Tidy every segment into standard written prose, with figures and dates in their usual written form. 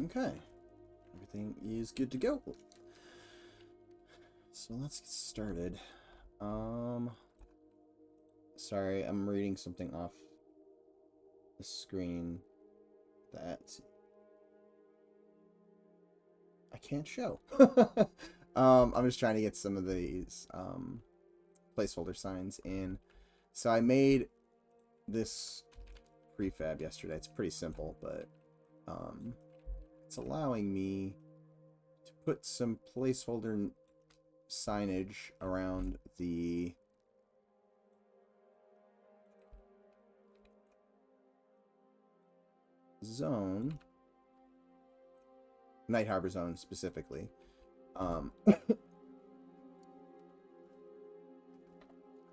Okay. Everything is good to go. So let's get started. Sorry, I'm reading something off the screen that I can't show. I'm just trying to get some of these placeholder signs in. So I made this prefab yesterday. It's pretty simple, but it's allowing me to put some placeholder signage around the zone, Night Harbor zone specifically.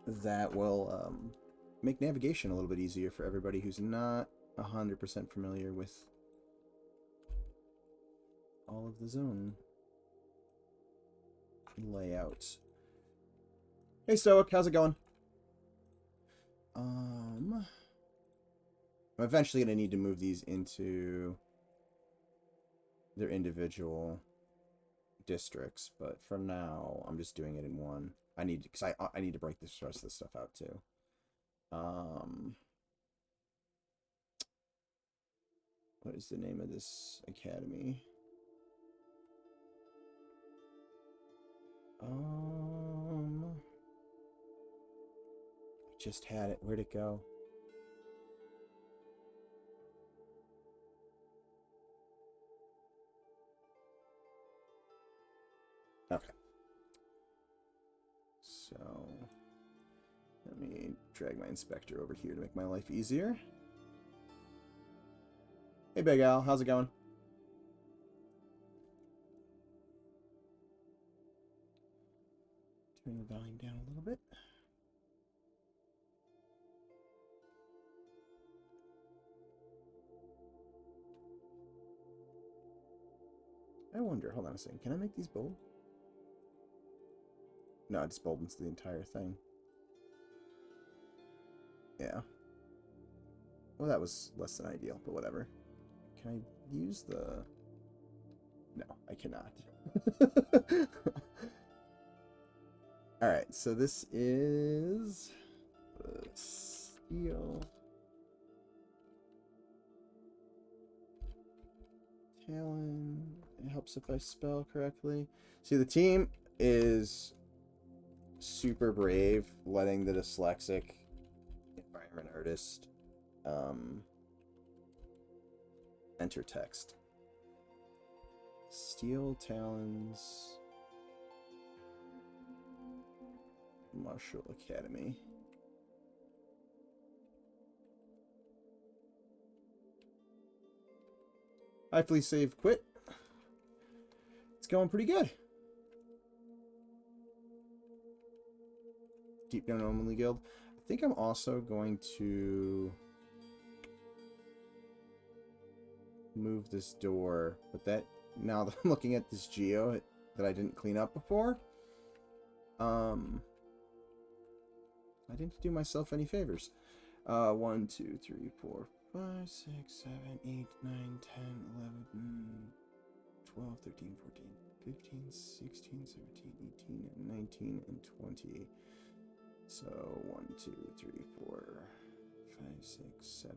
That will make navigation a little bit easier for everybody who's not 100% familiar with all of the zone layouts. Hey Stoic, how's it going? I'm eventually going to need to move these into their individual districts, but for now I'm just doing it in one. I need to, because I need to break this rest of this stuff out too. What is the name of this academy? I just had it. Where'd it go? Okay. So, let me drag my inspector over here to make my life easier. Hey, Big Al. How's it going? Turn the volume down a little bit. I wonder, hold on a second, can I make these bold? No, it just boldens the entire thing. Yeah. Well, that was less than ideal, but whatever. Can I use the... No, I cannot. Alright, so this is... the steel... Talon... It helps if I spell correctly. See, the team is super brave, letting the dyslexic environment artist enter text. Steel Talons Martial Academy. Hi, Fleece Save Quit. It's going pretty good. Deep Down Anomaly Guild. I think I'm also going to move this door, but that, now that I'm looking at this geo that I didn't clean up before, I didn't do myself any favors. 1, 2, 3, 4, 5, 6, 7, 8, 9, 10, 11, 12, 13, 14, 15, 16, 17, 18, 19, and 20. So 1, 2, 3, 4, 5, 6, 7,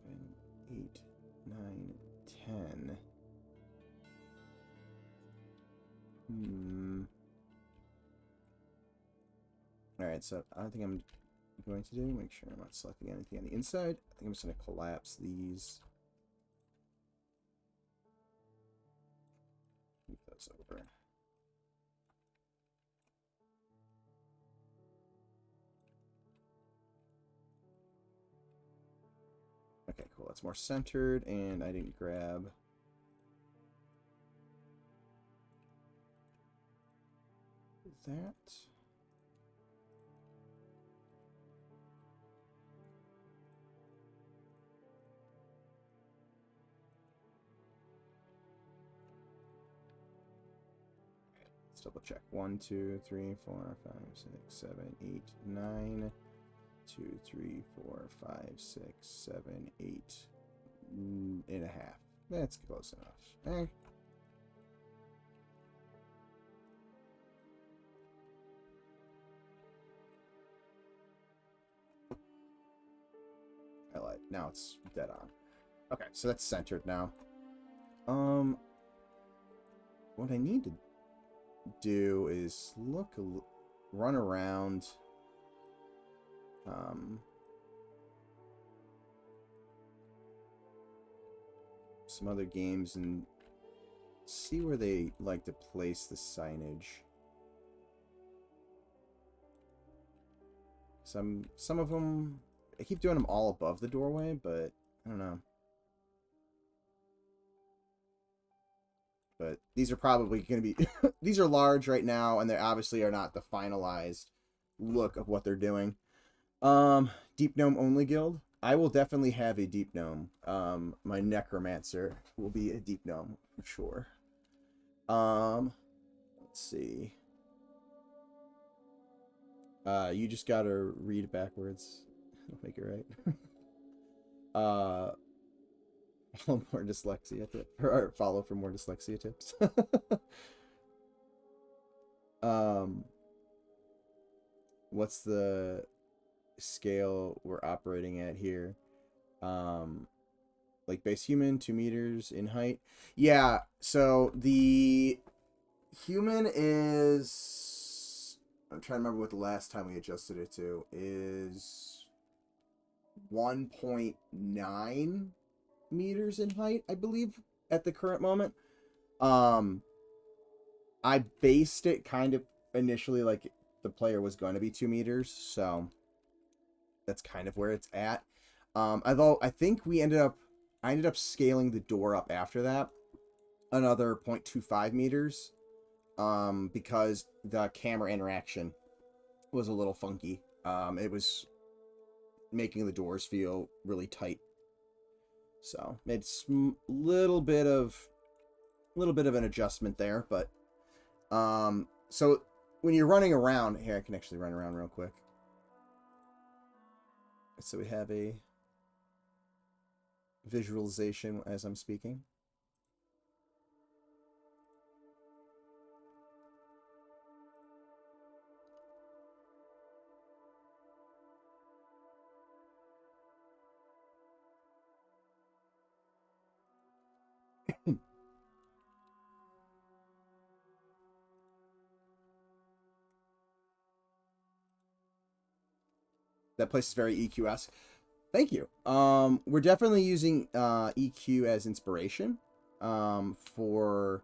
8, 9, 10. Alright, so I think I'm going to do, make sure I'm not selecting anything on the inside. I think I'm just going to collapse these. Move those over. Okay, cool. That's more centered, and I didn't grab that. Let's double check. 1, 2, 3, 4, 5, 6, 7, 8, 9. 2, 3, 4, 5, 6, 7, 8, and a half. That's close enough. I like. Now it's dead on. Okay, so that's centered now. What I need to do is run around. Some other games and see where they like to place the signage. Some of them, I keep doing them all above the doorway, but I don't know. But these are probably going to be these are large right now, and they obviously are not the finalized look of what they're doing. Deep Gnome only guild. I will definitely have a Deep Gnome. My Necromancer will be a Deep Gnome for sure. Let's see. You just gotta read it backwards. I'll make it right. Follow more dyslexia tips, or follow for more dyslexia tips. What's the scale we're operating at here? Like base human, 2 meters in height. Yeah, so the human is, I'm trying to remember what the last time we adjusted it to is 1.9 meters in height, I believe, at the current moment. I based it kind of initially like the player was going to be 2 meters, so that's kind of where it's at. Although I think I ended up scaling the door up after that another 0.25 meters, because the camera interaction was a little funky. It was making the doors feel really tight, so it's a little bit of an adjustment there. But so when you're running around here, I can actually run around real quick. So we have a visualization as I'm speaking. That place is very EQ-esque. Thank you. We're definitely using EQ as inspiration for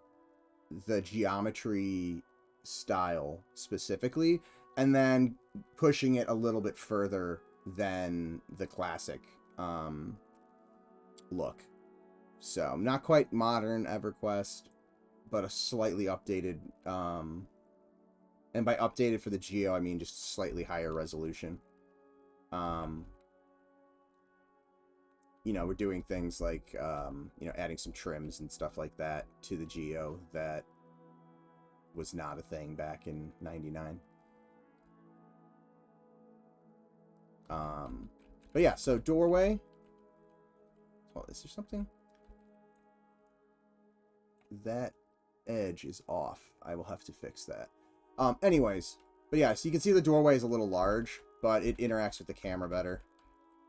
the geometry style specifically, and then pushing it a little bit further than the classic look. So not quite modern EverQuest, but a slightly updated, and by updated for the geo, I mean just slightly higher resolution. You know, we're doing things like, you know, adding some trims and stuff like that to the geo that was not a thing back in 99. But yeah, so doorway. Oh, is there something? That edge is off. I will have to fix that. Anyways, but yeah, so you can see the doorway is a little large, but it interacts with the camera better.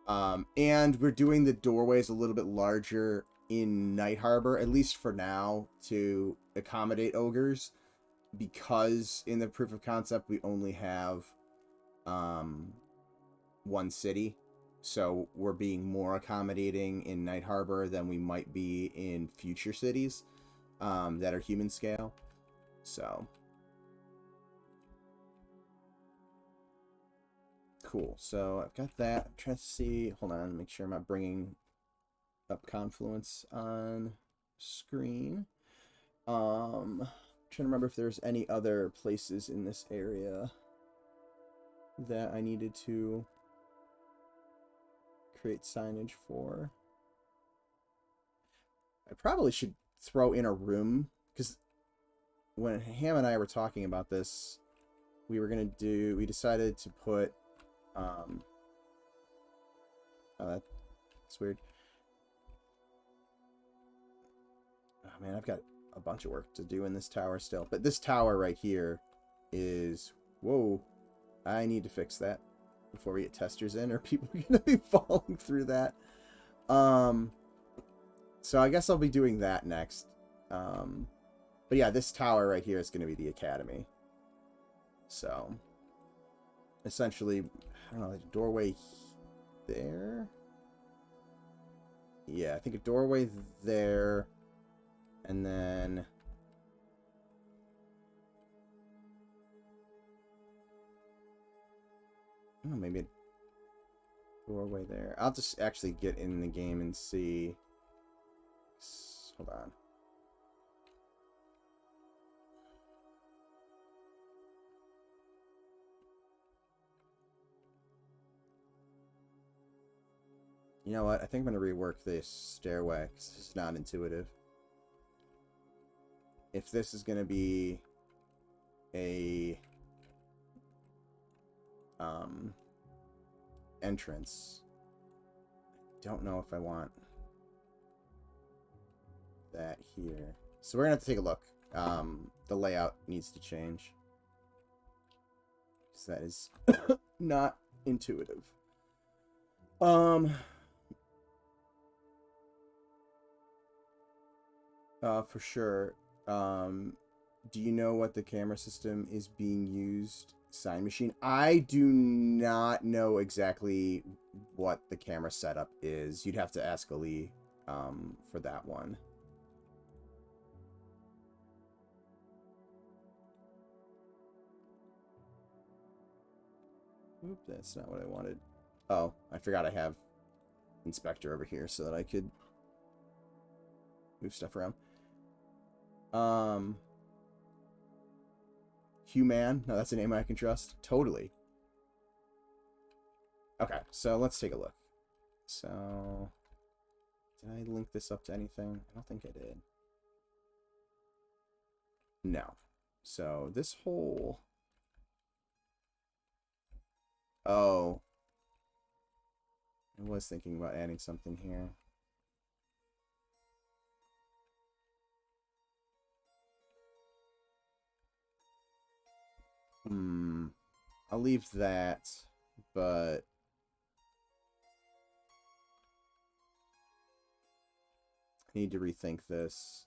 And we're doing the doorways a little bit larger in Night Harbor, at least for now, to accommodate ogres, because in the proof of concept we only have one city, so we're being more accommodating in Night Harbor than we might be in future cities that are human scale. So cool. So I've got that. I'm trying to see. Hold on. Make sure I'm not bringing up Confluence on screen. Trying to remember if there's any other places in this area that I needed to create signage for. I probably should throw in a room, because when Ham and I were talking about this, we decided to put that's weird. Man, I've got a bunch of work to do in this tower still. But this tower right here is... Whoa. I need to fix that before we get testers in, or people are going to be falling through that. So I guess I'll be doing that next. But yeah, this tower right here is going to be the academy. So, essentially, I don't know, like a doorway there? Yeah, I think a doorway there, and then... Oh, maybe a doorway there. I'll just actually get in the game and see. Hold on. You know what? I think I'm going to rework this stairway because it's not intuitive. If this is going to be a entrance, I don't know if I want that here. So we're going to have to take a look. The layout needs to change. Because that is not intuitive. For sure. Do you know what the camera system is being used? Sign machine. I do not know exactly what the camera setup is. You'd have to ask Ali for that one. Oop, that's not what I wanted. Oh, I forgot I have Inspector over here so that I could move stuff around. Human. No, that's a name I can trust. Totally. Okay, so let's take a look. So, did I link this up to anything? I don't think I did. No. So, this whole... Oh. I was thinking about adding something here. I'll leave that, but I need to rethink this.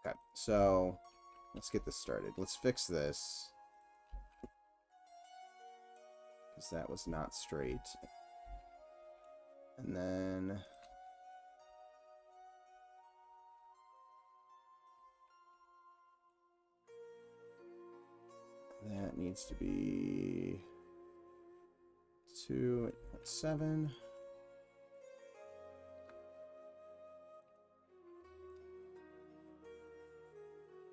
Okay, so let's get this started. Let's fix this. Because that was not straight. And then... that needs to be 2.7.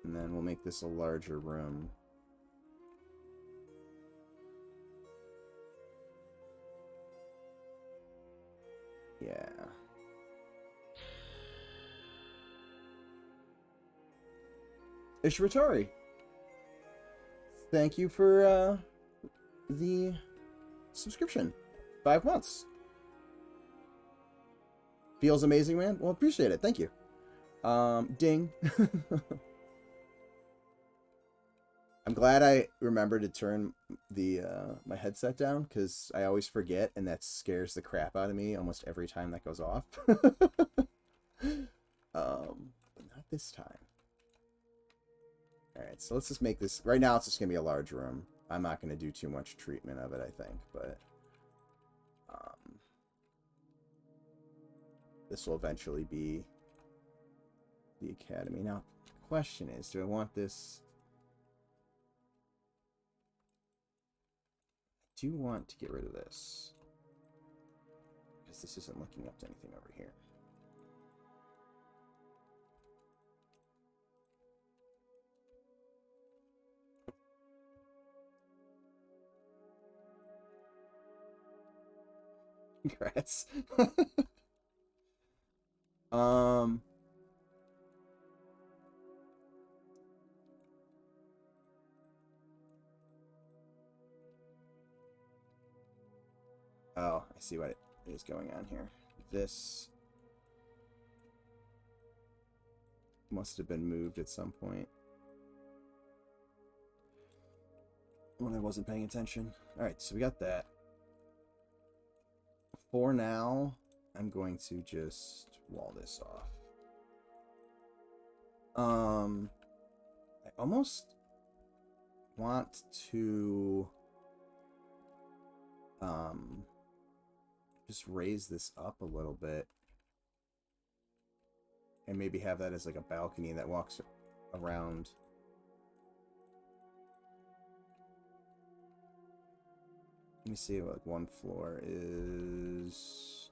And then we'll make this a larger room. Yeah. Ishratari, thank you for the subscription. 5 months. Feels amazing, man. Well, appreciate it. Thank you. Ding. I'm glad I remembered to turn the my headset down, because I always forget, and that scares the crap out of me almost every time that goes off. But not this time. Alright, so let's just make this... Right now, it's just going to be a large room. I'm not going to do too much treatment of it, I think, but... this will eventually be the academy. Now, the question is, do I want this... I do want to get rid of this, because this isn't looking up to anything over here. Congrats. Oh, I see what is going on here. This must have been moved at some point when I wasn't paying attention. Alright, so we got that. For now, I'm going to just wall this off. I almost want to just raise this up a little bit and maybe have that as like a balcony that walks around. Let me see what one floor is.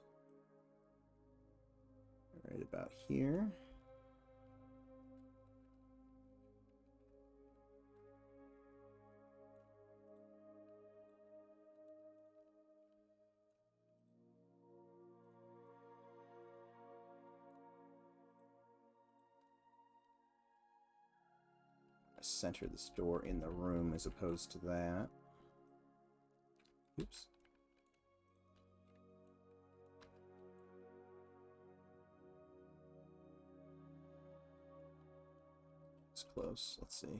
Right about here. Center this door in the room as opposed to that. Oops. It's close. Let's see. 2,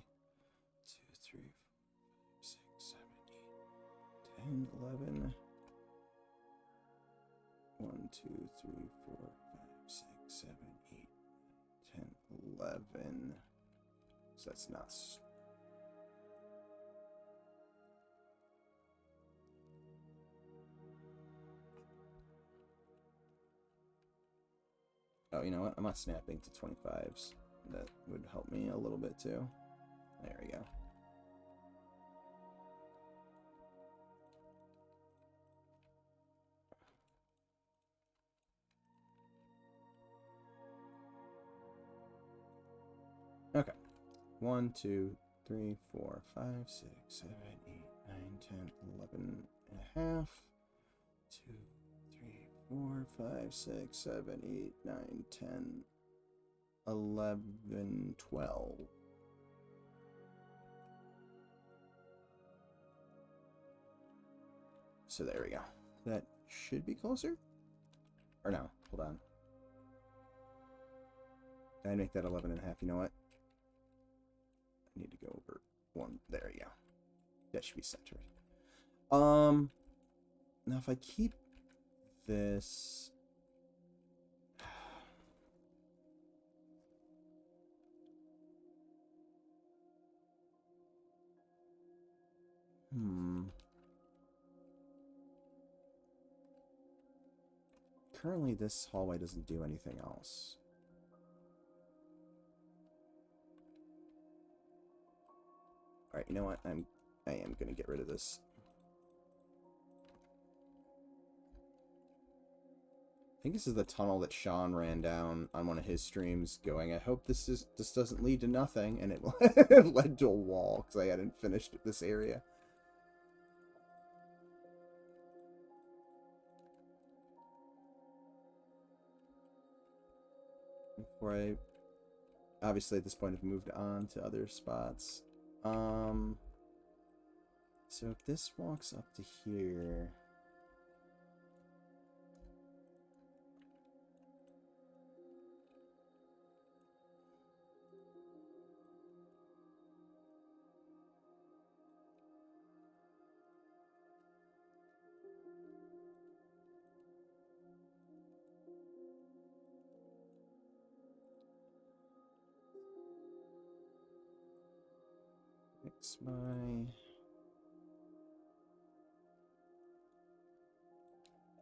3, 4, 5, 6, 7, 8, 10, 11. 1, 2, 3, 4, 5, 6, 7, 8, 10, 11. So that's not. Oh, you know what? I'm not snapping to 25s. That would help me a little bit too. There we go. Okay. 1, 2, 3, 4, 5, 6, 7, 8, 9, 10, 11 and a half. 2, 3, 4, 5, 6, 7, 8, 9, 10, 11, 12. So there we go. That should be closer? Or no, hold on. Did I make that 11 and a half? You know what? I need to go over one. There you go. That should be centered. Now if I keep this, currently this hallway doesn't do anything else. Alright, you know what? I am gonna get rid of this. I think this is the tunnel that Sean ran down on one of his streams going, I hope this doesn't lead to nothing, and it led to a wall because I hadn't finished this area. Before I obviously at this point have moved on to other spots. So if this walks up to here, fix my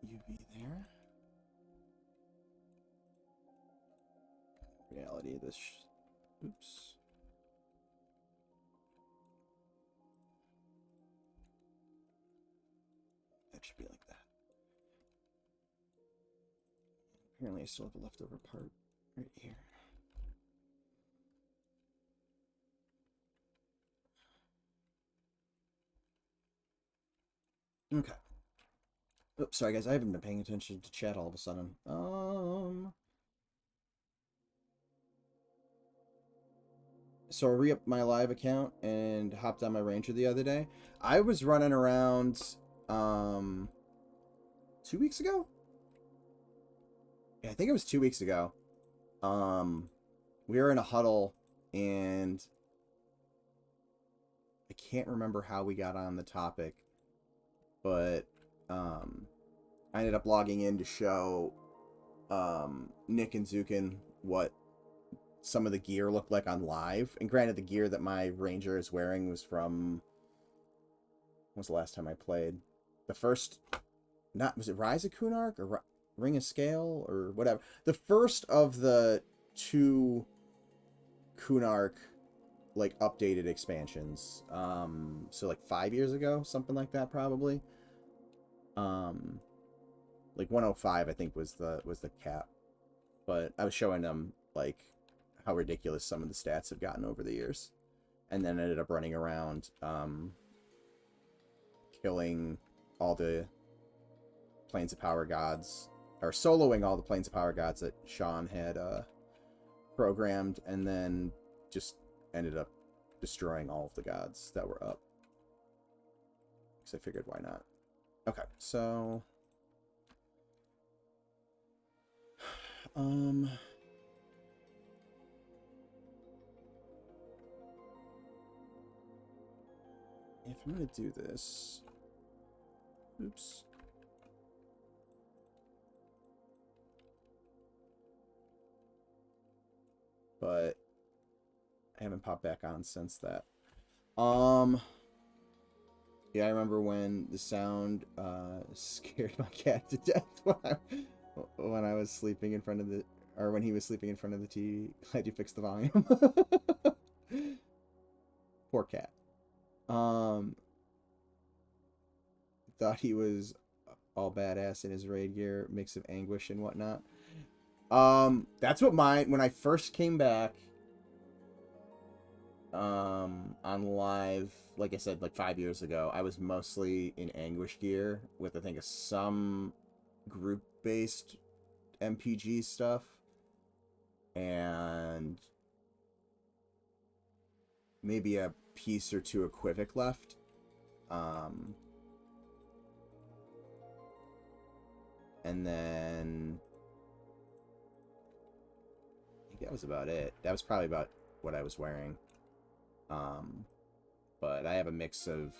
UV there. Reality of this. Oops. That should be like that. Apparently, I still have a leftover part right here. Okay. Oops, sorry guys, I haven't been paying attention to chat all of a sudden. So I re-upped my live account and hopped on my Ranger the other day. I was running around, 2 weeks ago. Yeah, I think it was 2 weeks ago. We were in a huddle, and I can't remember how we got on the topic, but I ended up logging in to show Nick and Zukin what some of the gear looked like on live. And granted, the gear that my ranger is wearing was from... When was the last time I played? The first... Was it Rise of Kunark or Ring of Scale or whatever? The first of the 2 Kunark, like, updated expansions. So, like, 5 years ago? Something like that, probably. Like, 105, I think, was the cap. But I was showing them, like, how ridiculous some of the stats have gotten over the years. And then ended up running around, killing all the Planes of Power gods, or soloing all the Planes of Power gods that Sean had programmed, and then just ended up destroying all of the gods that were up. Because I figured, why not? Okay, so... if I'm gonna do this... Oops. But I haven't popped back on since that. Yeah, I remember when the sound scared my cat to death when I was sleeping in front of the... Or when he was sleeping in front of the TV. Glad you fixed the volume. Poor cat. Thought he was all badass in his raid gear, mix of anguish and whatnot. That's what when I first came back on live, like I said, like 5 years ago, I was mostly in anguish gear with, I think, some group-based MPG stuff and maybe a piece or 2 of Quivik left. And then I think that was about it. That was probably about what I was wearing. But I have a mix of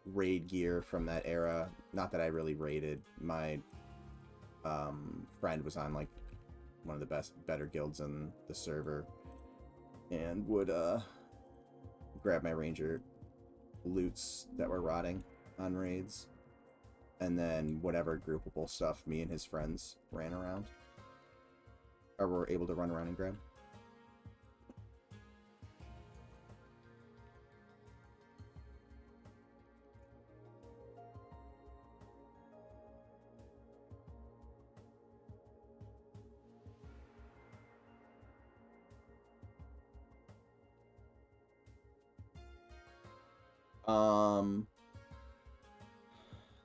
raid gear from that era. Not that I really raided. My friend was on like one of the better guilds in the server, and would grab my ranger loots that were rotting on raids, and then whatever groupable stuff me and his friends ran around, or were able to run around and grab.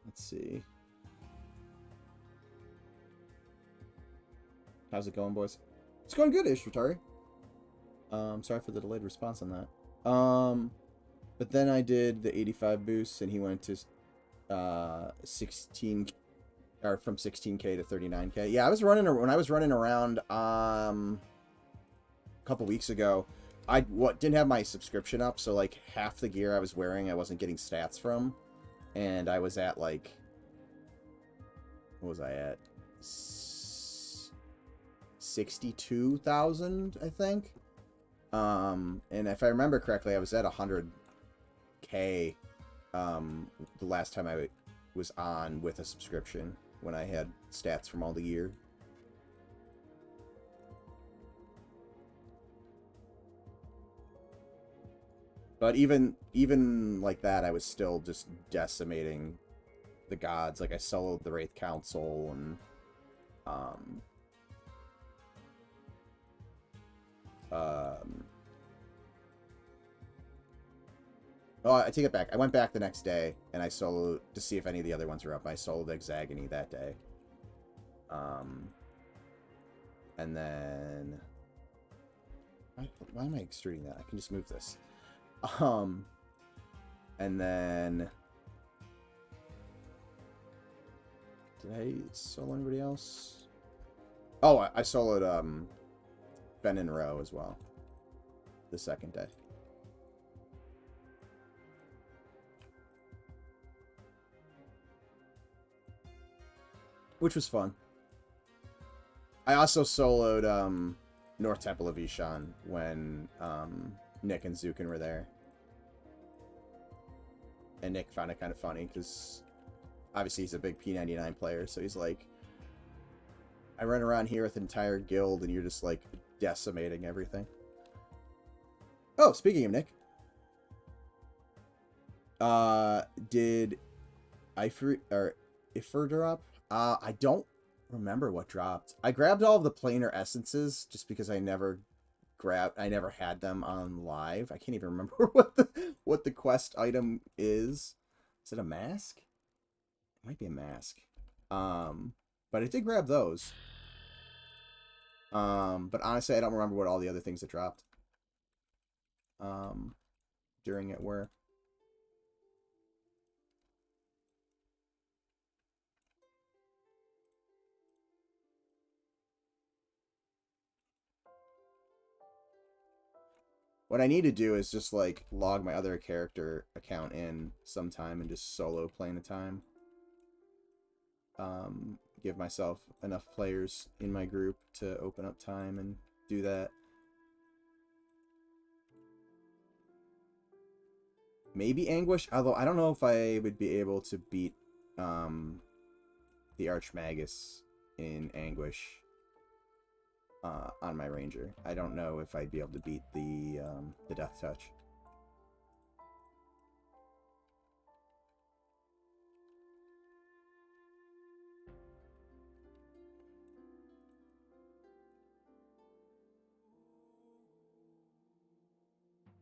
Let's see. How's it going, boys? It's going good, Ishvatari. Sorry for the delayed response on that. But then I did the 85 boosts, and he went to 16, or from 16k to 39k. Yeah, I was running when I was running around a couple weeks ago. I didn't have my subscription up, so like half the gear I was wearing I wasn't getting stats from, and I was at like, what was I at? 62,000, I think. And if I remember correctly, I was at 100k the last time I was on with a subscription, when I had stats from all the gear. But even like that, I was still just decimating the gods. Like, I soloed the Wraith Council, and oh, I take it back. I went back the next day, and I soloed to see if any of the other ones were up. I soloed Exagony that day. And then... Why am I extruding that? I can just move this. And then... Did I solo anybody else? Oh, I soloed Ben and Rowe as well. The second day. Which was fun. I also soloed North Temple of Ishan when Nick and Zukin were there. And Nick found it kind of funny because obviously he's a big P99 player, so he's like, I run around here with an entire guild and you're just like decimating everything. Oh, speaking of Nick. Did Ifer drop? I don't remember what dropped. I grabbed all of the planar essences just because I never had them on live. I can't even remember what the quest item is. Is it a mask? It might be a mask. But I did grab those. But honestly, I don't remember what all the other things that dropped during it were. What I need to do is just like log my other character account in sometime and just solo playing a time. Give myself enough players in my group to open up time and do that. Maybe Anguish, although I don't know if I would be able to beat the Archmagus in Anguish on my Ranger. I don't know if I'd be able to beat the Death Touch.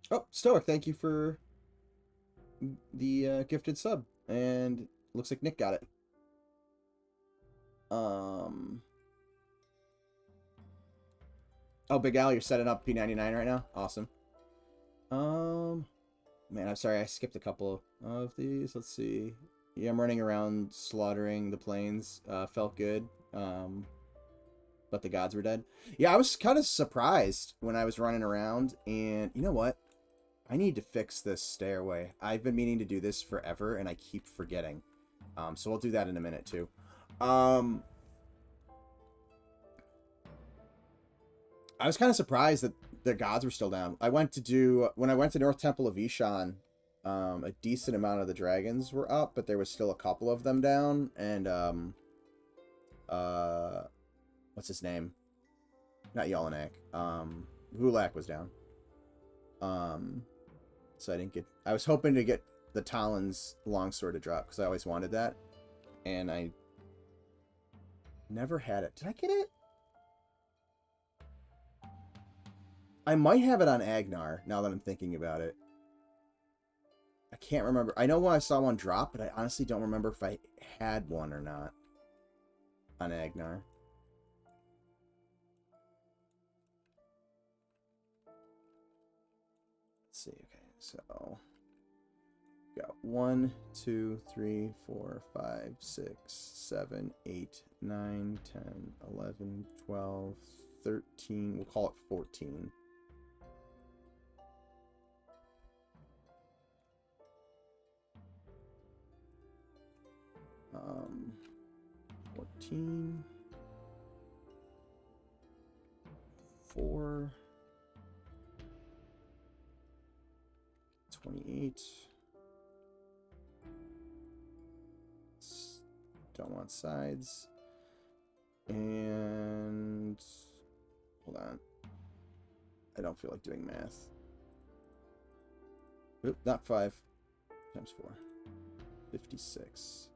Oh, Stoic, thank you for the gifted sub. And looks like Nick got it. Oh, Big Al, you're setting up P99 right now? Awesome. Man, I'm sorry, I skipped a couple of these. Let's see. Yeah, I'm running around slaughtering the planes. Felt good. But the gods were dead. Yeah, I was kind of surprised when I was running around, and you know what? I need to fix this stairway. I've been meaning to do this forever, and I keep forgetting. So I'll do that in a minute, too. I was kind of surprised that the gods were still down. When I went to North Temple of Ishan, a decent amount of the dragons were up, but there was still a couple of them down, and, what's his name? Not Yelanak. Hulak was down. So I was hoping to get the Talon's longsword to drop, because I always wanted that, and I never had it. Did I get it? I might have it on Agnar, now that I'm thinking about it. I can't remember. I know when I saw one drop, but I honestly don't remember if I had one or not on Agnar. Let's see. Okay, so got 1, 2, 3, 4, 5, 6, 7, 8, 9, 10, 11, 12, 13. We'll call it 14. Um, 14. 4. 28. Don't want sides. And hold on. I don't feel like doing math. Oop, not 5 times 4. 56.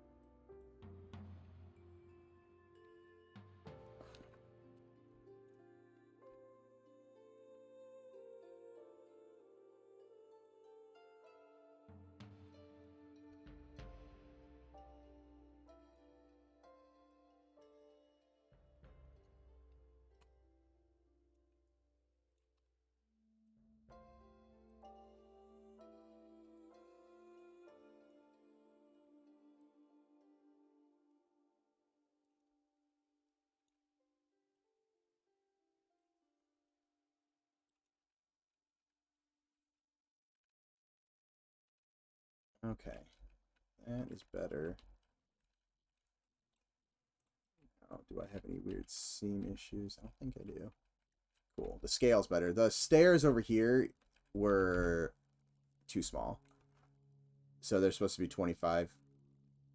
Okay, that is better. Oh, do I have any weird seam issues? I don't think I do. Cool. The scale's better. The stairs over here were too small. So they're supposed to be 25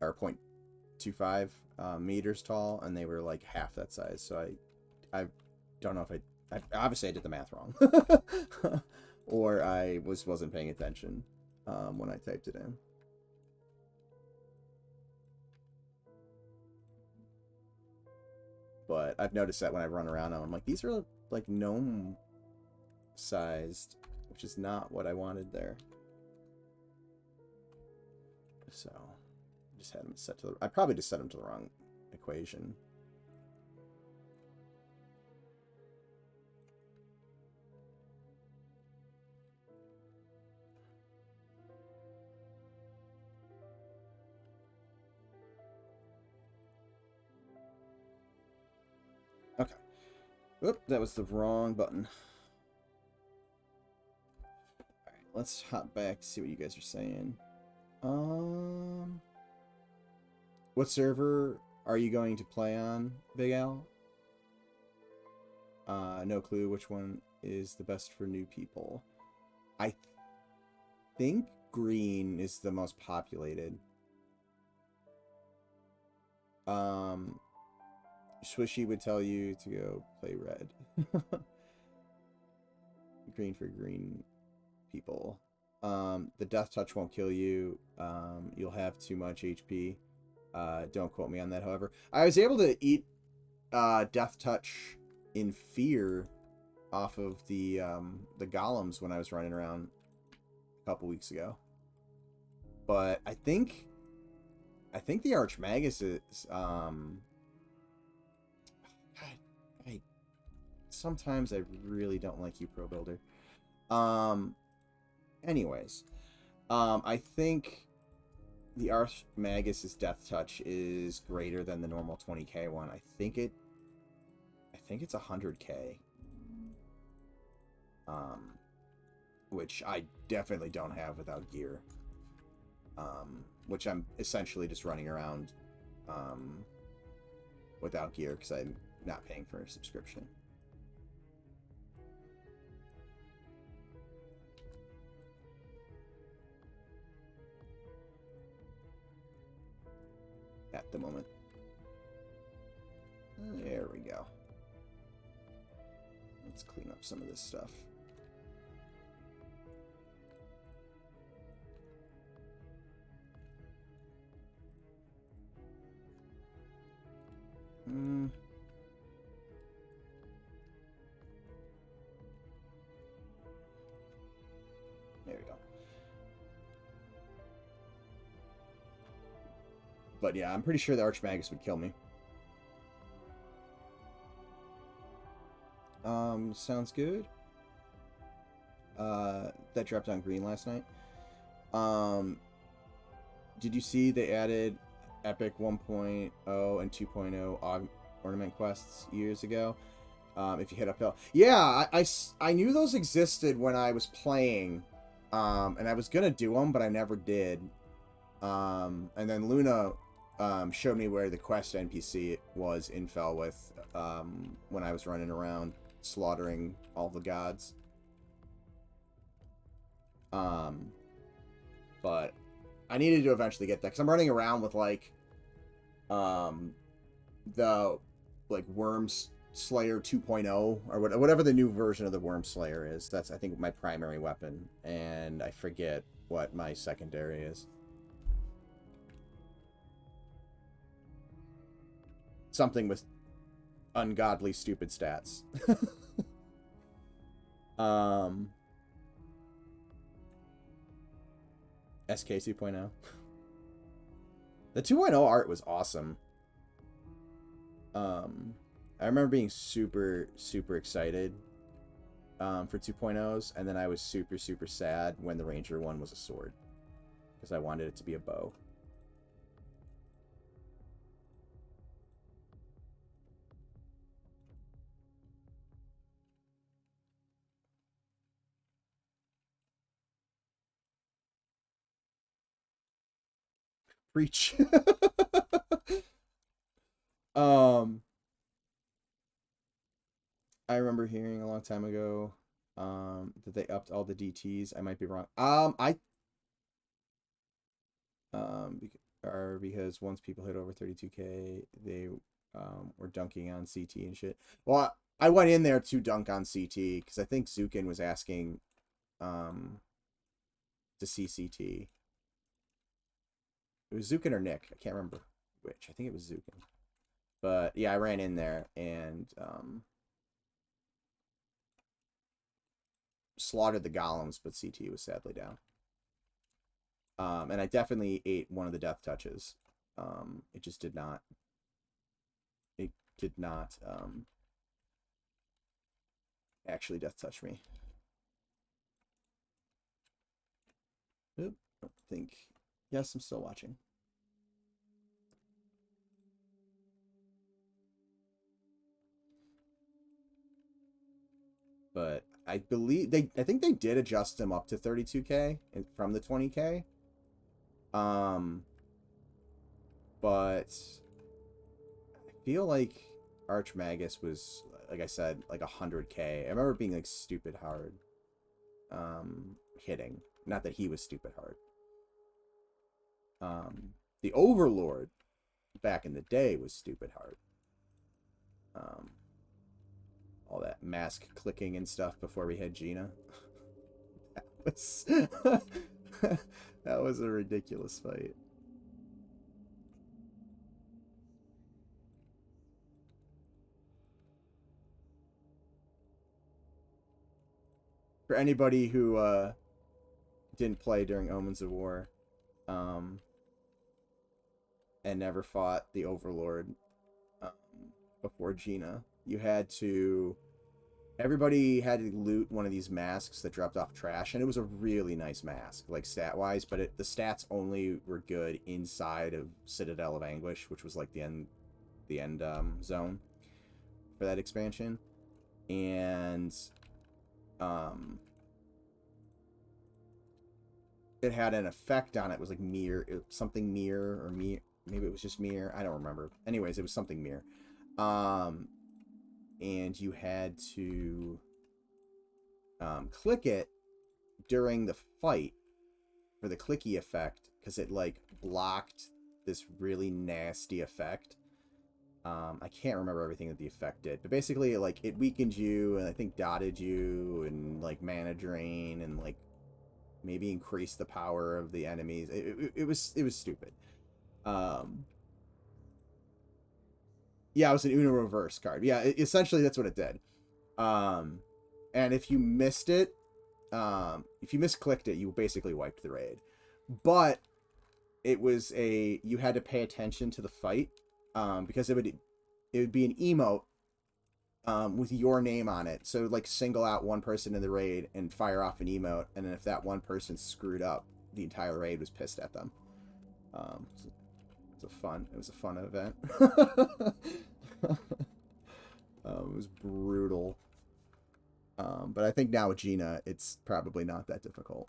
or 0.25 meters tall, and they were like half that size. So I don't know if I obviously I did the math wrong, or I wasn't paying attention when I typed it in. But I've noticed that when I run around, I'm like, these are like gnome sized, which is not what I wanted there. So I just had them set to the... I probably just set them to the wrong equation. Okay. Oop, that was the wrong button. Alright, let's hop back to see what you guys are saying. What server are you going to play on, Big Al? No clue which one is the best for new people. I think green is the most populated. Swishy would tell you to go play red. Green for green people. The death touch won't kill you. You'll have too much HP. Don't quote me on that, however. I was able to eat death touch in fear off of the golems when I was running around a couple weeks ago. But I think the Archmagus is sometimes I really don't like you, Pro Builder. Anyways, I think the Archmagus' death touch is greater than the normal 20k one. I think it's 100k. Which I definitely don't have without gear. Which I'm essentially just running around without gear because I'm not paying for a subscription. At the moment. There we go. Let's clean up some of this stuff. There we go. But yeah, I'm pretty sure the Archmagus would kill me. Sounds good. That dropped on green last night. Did you see they added Epic 1.0 and 2.0 ornament quests years ago? If you hit uphill. Yeah, I knew those existed when I was playing. And I was gonna do them, but I never did. And then Luna showed me where the quest NPC was in Felwith when I was running around slaughtering all the gods. But I needed to eventually get that because I'm running around with like the Worms Slayer 2.0 or whatever the new version of the Worm Slayer is. That's, I think, my primary weapon, and I forget what my secondary is. Something with ungodly stupid stats. SK 2.0. The 2.0 art was awesome. I remember being super, super excited for 2.0s, and then I was super, super sad when the Ranger one was a sword, because I wanted it to be a bow. Preach. um, I remember hearing a long time ago that they upped all the DTs. I might be wrong. Because once people hit over 32K, they were dunking on CT and shit. Well, I went in there to dunk on CT because I think Zukin was asking to see CT. It was Zukin or Nick. I can't remember which. I think it was Zukin. But yeah, I ran in there and slaughtered the golems, but CT was sadly down. And I definitely ate one of the death touches. It just did not. It did not actually death touch me. Oop, I think. Yes, I'm still watching. But I believe I think they did adjust him up to 32K from the 20K. But I feel like Archmagus was, like I said, like 100K. I remember being like stupid hard hitting. Not that he was stupid hard. The Overlord back in the day was stupid hard. All that mask clicking and stuff before we had Gina. That was a ridiculous fight. For anybody who didn't play during Omens of War, and never fought the Overlord before Gina, you had to. Everybody had to loot one of these masks that dropped off trash, and it was a really nice mask, like stat-wise, but the stats only were good inside of Citadel of Anguish, which was like the end zone for that expansion. And it had an effect on it. It was like something mirror, or maybe it was just mirror. I don't remember. Anyways, it was something mirror. And you had to click it during the fight for the clicky effect, because it like blocked this really nasty effect. I can't remember everything that the effect did, but basically like it weakened you, and I think dotted you, and like mana drain, and like maybe increased the power of the enemies. It was stupid. Yeah, it was an Uno reverse card. Yeah, essentially that's what it did. And if you missed it, if you misclicked it, you basically wiped the raid. But it was you had to pay attention to the fight, because it would be an emote with your name on it. So like single out one person in the raid and fire off an emote, and then if that one person screwed up, the entire raid was pissed at them. It was a fun event. It was brutal. But I think now with Gina, it's probably not that difficult.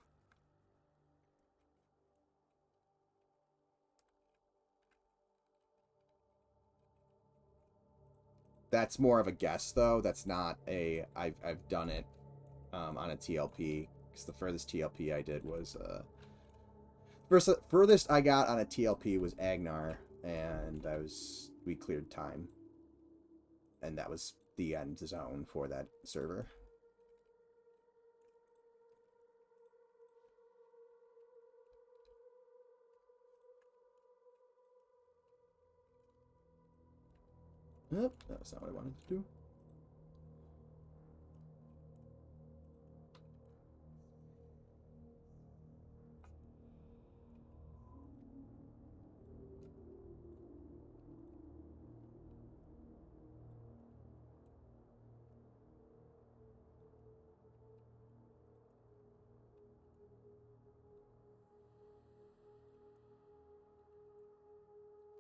That's more of a guess, though. That's not a I've done it on a TLP, because the furthest TLP I did was furthest I got on a TLP was Agnar, and we cleared time, and that was the end zone for that server. Nope, that's not what I wanted to do.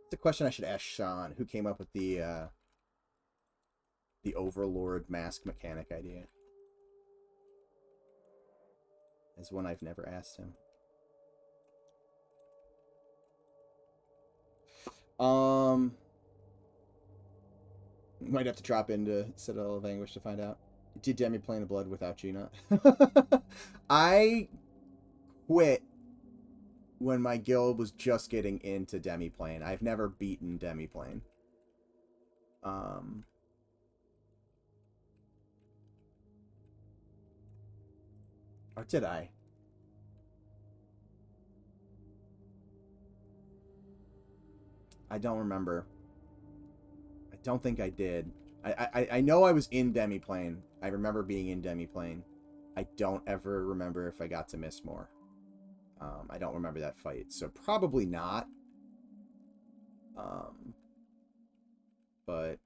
It's a question I should ask Sean, who came up with the Overlord mask mechanic idea. It's one I've never asked him. Might have to drop into Citadel of Anguish to find out. Did Demi play in the blood without Gina? I quit when my guild was just getting into Demiplane. I've never beaten Demiplane. Or did I? I don't remember. I don't think I did. I know I was in Demiplane. I remember being in Demiplane. I don't ever remember if I got to miss more. I don't remember that fight, so probably not. But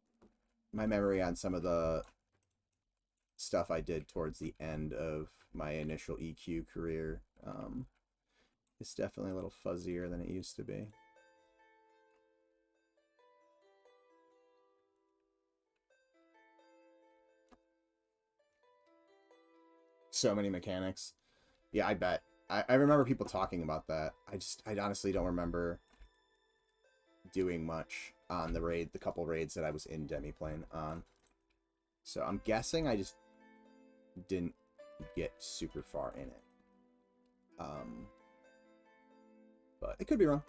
my memory on some of the stuff I did towards the end of my initial EQ career is definitely a little fuzzier than it used to be. So many mechanics. Yeah, I bet. I remember people talking about that. I honestly don't remember doing much on the couple raids that I was in Demiplane on. So I'm guessing I just didn't get super far in it. But it could be wrong.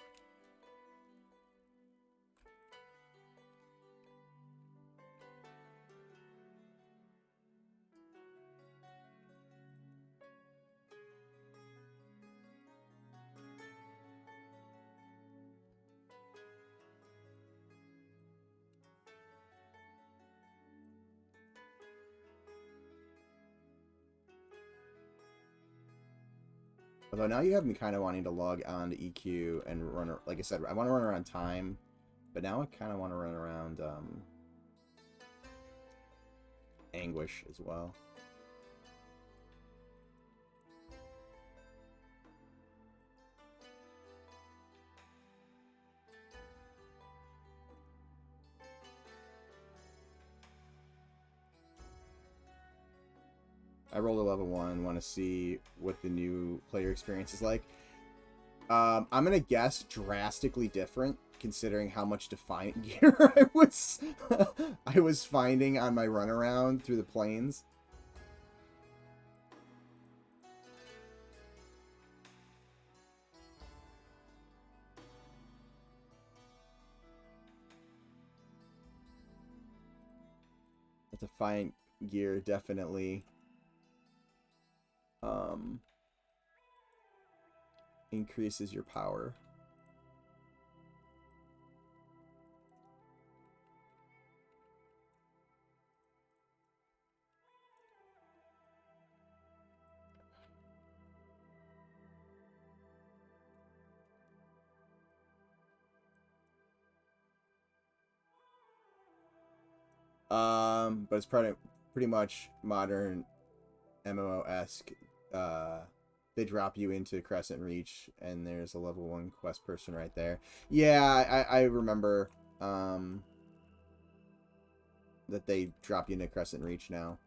Although now you have me kind of wanting to log on to EQ and run, like I said, I want to run around time, but now I kind of want to run around Anguish as well. I rolled a level 1, want to see what the new player experience is like. I'm going to guess drastically different, considering how much Defiant gear I was finding on my run around through the plains. The Defiant gear definitely increases your power. But it's pretty much modern MMO-esque. They drop you into Crescent Reach, and there's a level 1 quest person right there. Yeah, I remember that they drop you into Crescent Reach now.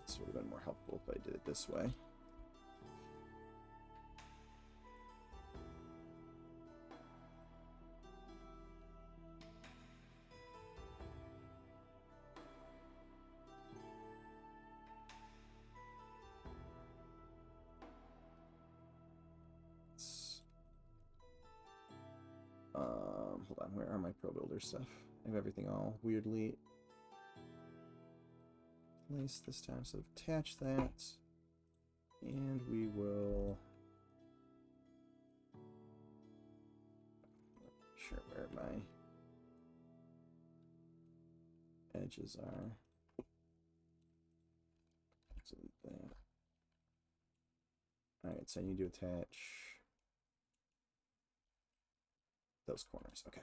This would have been more helpful if I did it this way. Hold on, where are my Pro Builder stuff? I have everything all weirdly placed this time, so attach that. And we will... Not sure where my edges are. So that. Alright, so I need to attach those corners. Okay.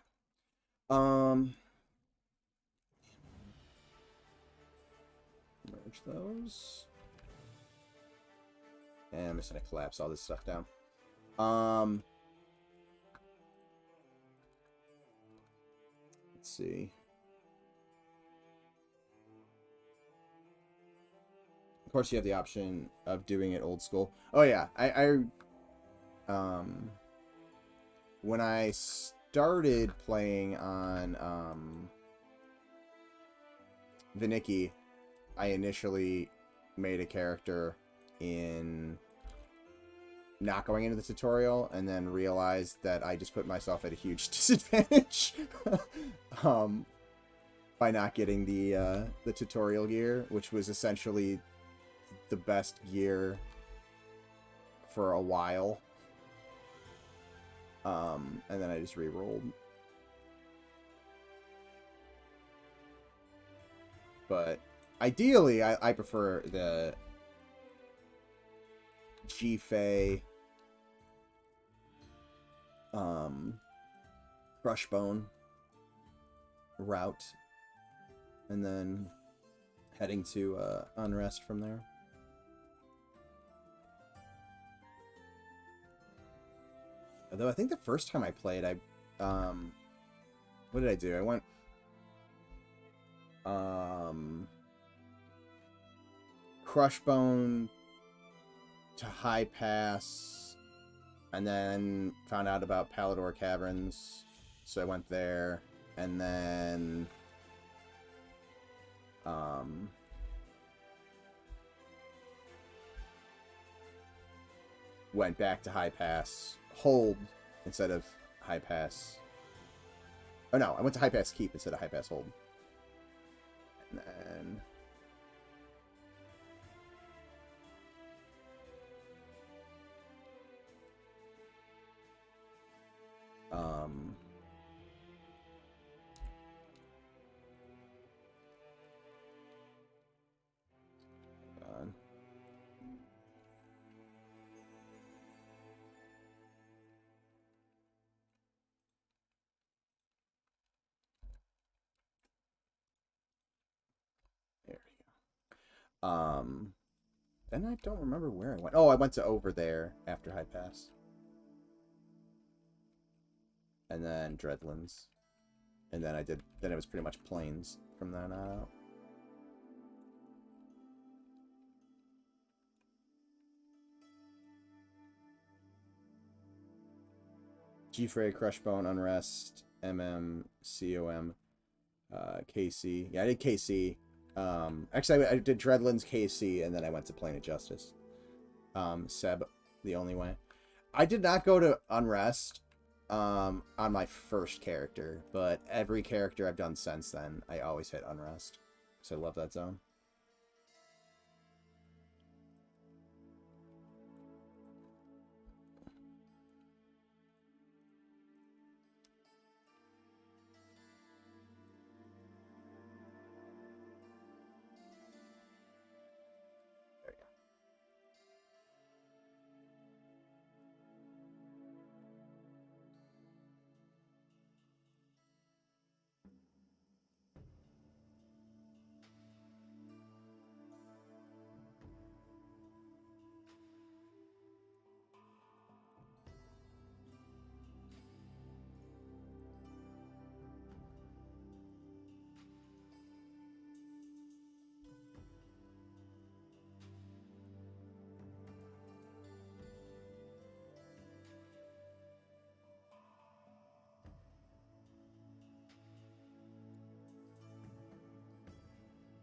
Charge those. And I'm just gonna collapse all this stuff down. Let's see. Of course, you have the option of doing it old school. Oh yeah, when I started playing on Viniki, I initially made a character in not going into the tutorial, and then realized that I just put myself at a huge disadvantage by not getting the tutorial gear, which was essentially the best gear for a while. And then I just re-rolled. But ideally, I prefer the G-Fei Crushbone route, and then heading to Unrest from there. Although I think the first time I played, what did I do? I went Crushbone to High Pass, and then found out about Palador Caverns, so I went there, and then went back to High Pass, hold instead of High Pass. Oh no, I went to High Pass Keep instead of High Pass Hold. And then there we go. Then I don't remember where I went. Oh, I went to over there after High Pass. And then Dreadlands. And then then it was pretty much Plains from then on out. G-Fray, Crushbone, Unrest, MM, COM, KC. Yeah, I did KC. Actually, I did Dreadlands, KC, and then I went to Plain of Justice. Seb, the only way. I did not go to Unrest on my first character, but every character I've done since then, I always hit Unrest. So I love that zone.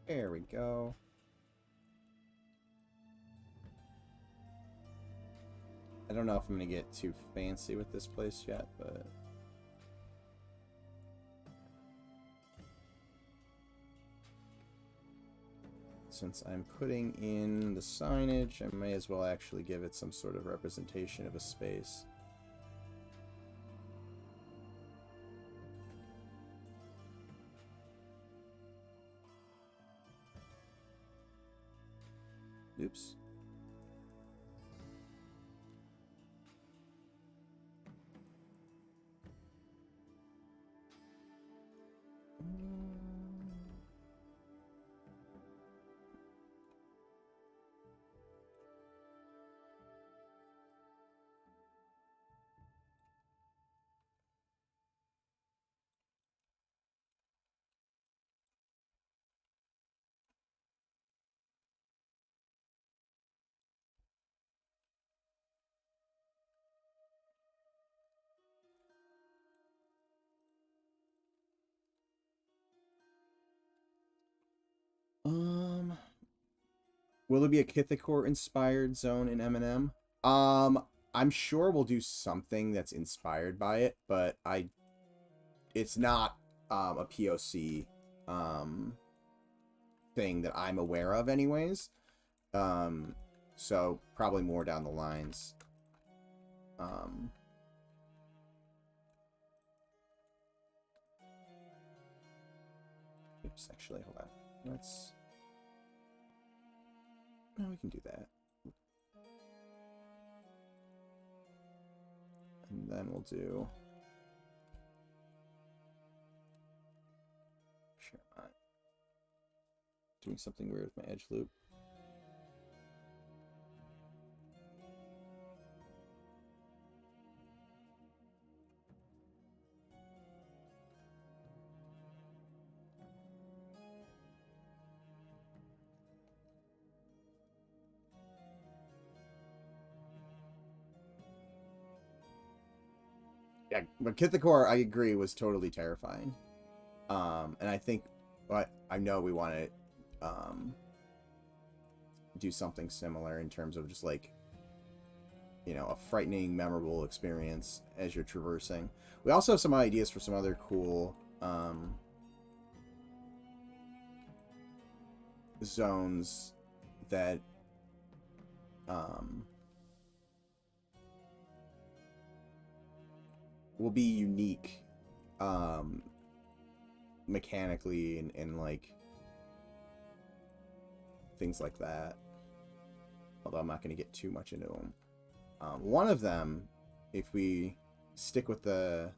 There we go. I don't know if I'm going to get too fancy with this place yet, but since I'm putting in the signage, I may as well actually give it some sort of representation of a space. Oops. Will it be a Kithakor inspired zone in M&M? I'm sure we'll do something that's inspired by it, but it's not a POC thing that I'm aware of anyways. So probably more down the lines. Oops, actually, hold on. No, we can do that. And then we'll do... Sure, I'm doing something weird with my edge loop. Yeah, but Kithakor, I agree, was totally terrifying. And I think, but I know we want to do something similar in terms of just like, you know, a frightening, memorable experience as you're traversing. We also have some ideas for some other cool zones that will be unique mechanically and like things like that. Although I'm not going to get too much into them. One of them, if we stick with the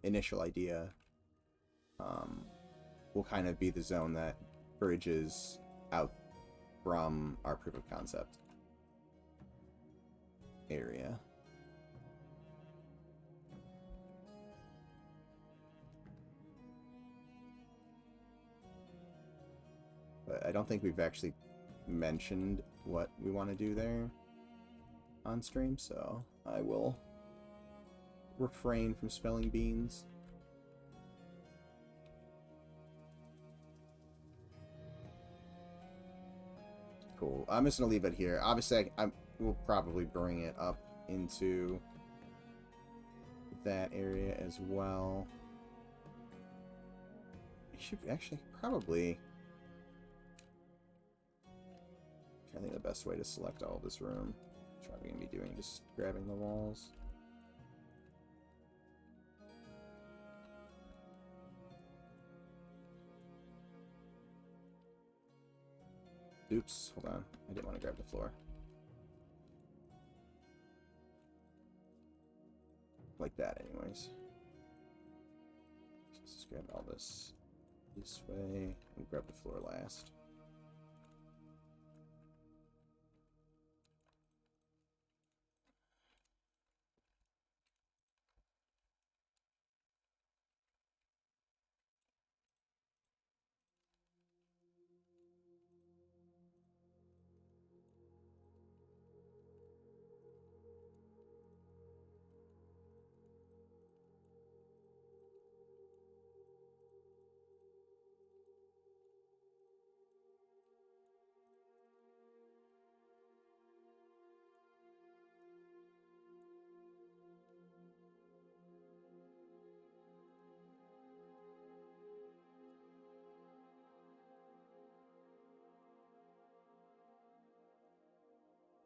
initial idea, will kind of be the zone that bridges out from our proof of concept area. But I don't think we've actually mentioned what we want to do there on stream, so I will refrain from spelling beans. Cool. I'm just gonna leave it here. Obviously, I will probably bring it up into that area as well. I should actually probably... I think the best way to select all this room, which I'm going to be doing, just grabbing the walls. Oops, hold on. I didn't want to grab the floor. Like that, anyways. So let's just grab all this way and grab the floor last.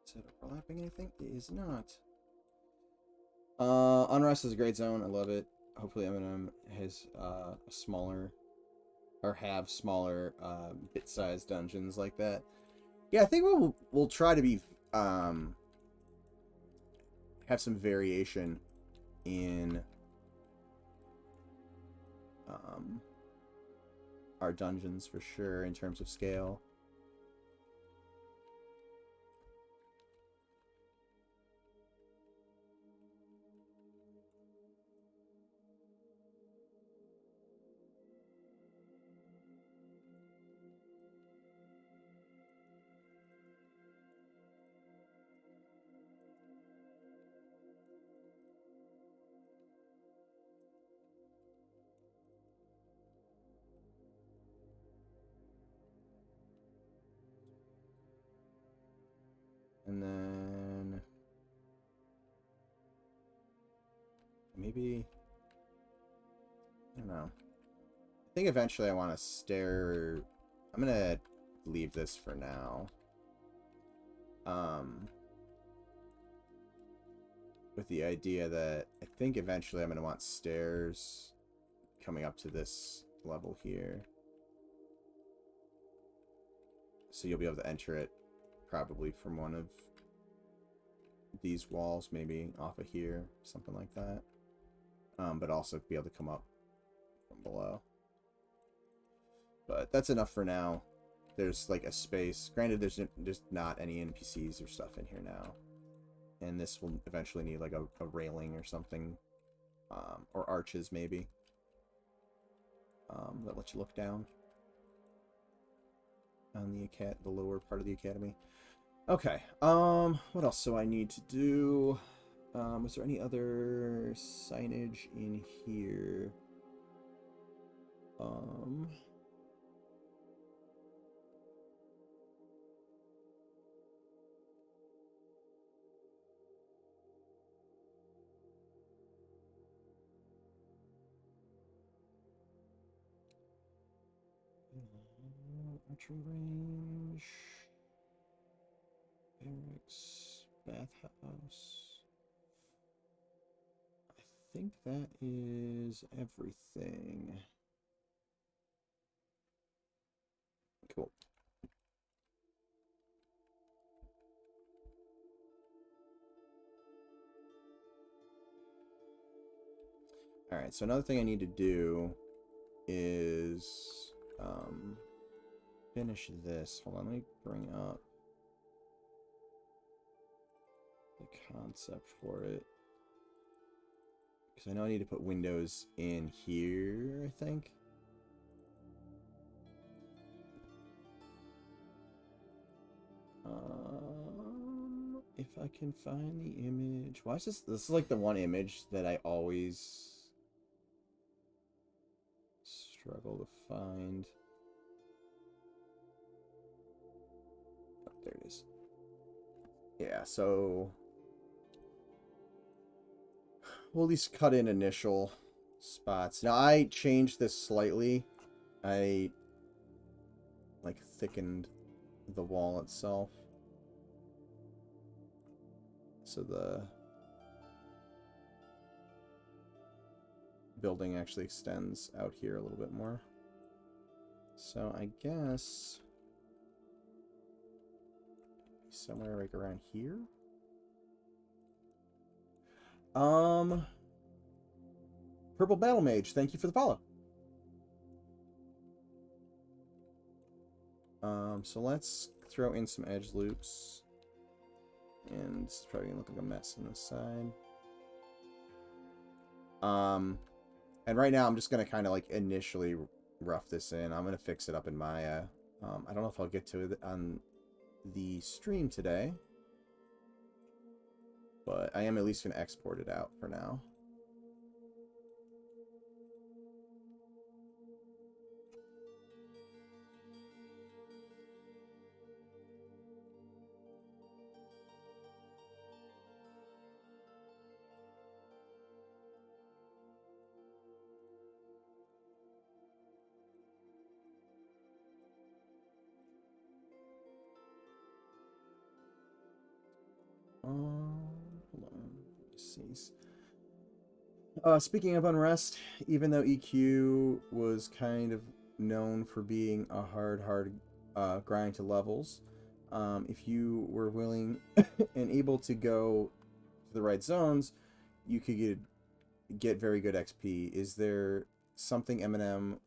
Is it overlapping anything? It is not. Unrest is a great zone. I love it. Hopefully M&M has a smaller, or have smaller bit-sized dungeons like that. Yeah, I think we'll try to be have some variation in our dungeons for sure in terms of scale. maybe, I don't know. I think eventually I want to stair. I'm gonna leave this for now. With the idea that I think eventually I'm gonna want stairs coming up to this level here. So you'll be able to enter it probably from one of these walls, maybe off of here, something like that. But also be able to come up from below. But that's enough for now. There's like a space. Granted, there's not any NPCs or stuff in here now. And this will eventually need like a railing or something. Or arches maybe. That let you look down on the lower part of the academy. Okay. What else do I need to do? Was there any other signage in here? Archer range, barracks, bathhouse. I think that is everything. Cool. Alright, so another thing I need to do is finish this. Hold on, let me bring up the concept for it. Because I know I need to put windows in here, I think. If I can find the image. Why is this? This is like the one image that I always struggle to find. Oh, there it is. Yeah, so we'll at least cut in initial spots. Now I changed this slightly. I like thickened the wall itself. So the building actually extends out here a little bit more. So I guess somewhere like around here. Purple Battle Mage, thank you for the follow. So let's throw in some edge loops. And this is probably gonna look like a mess on this side. And right now I'm just gonna kind of like initially rough this in. I'm gonna fix it up in Maya. I don't know if I'll get to it on the stream today, but I am at least gonna export it out for now. Hold on. Let's see. Speaking of Unrest, even though EQ was kind of known for being a hard grind to levels, if you were willing and able to go to the right zones, you could get very good XP. Is there something Eminem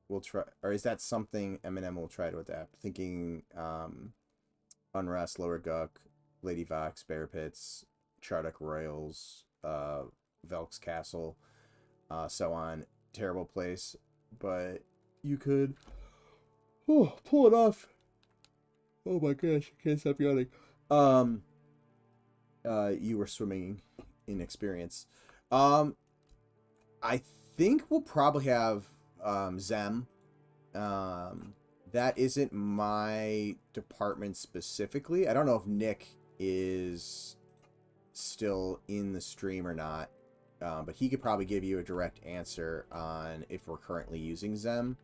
will try, or is that something Eminem will try to adapt? Thinking Unrest, Lower Guck, Lady Vox, Bear Pits, Charduk Royals, Velk's Castle, so on. Terrible place, but you could pull it off. Oh my gosh, I can't stop yawning. You were swimming in experience. I think we'll probably have Zem. That isn't my department specifically. I don't know if Nick is still in the stream or not. but he could probably give you a direct answer on if we're currently using Zem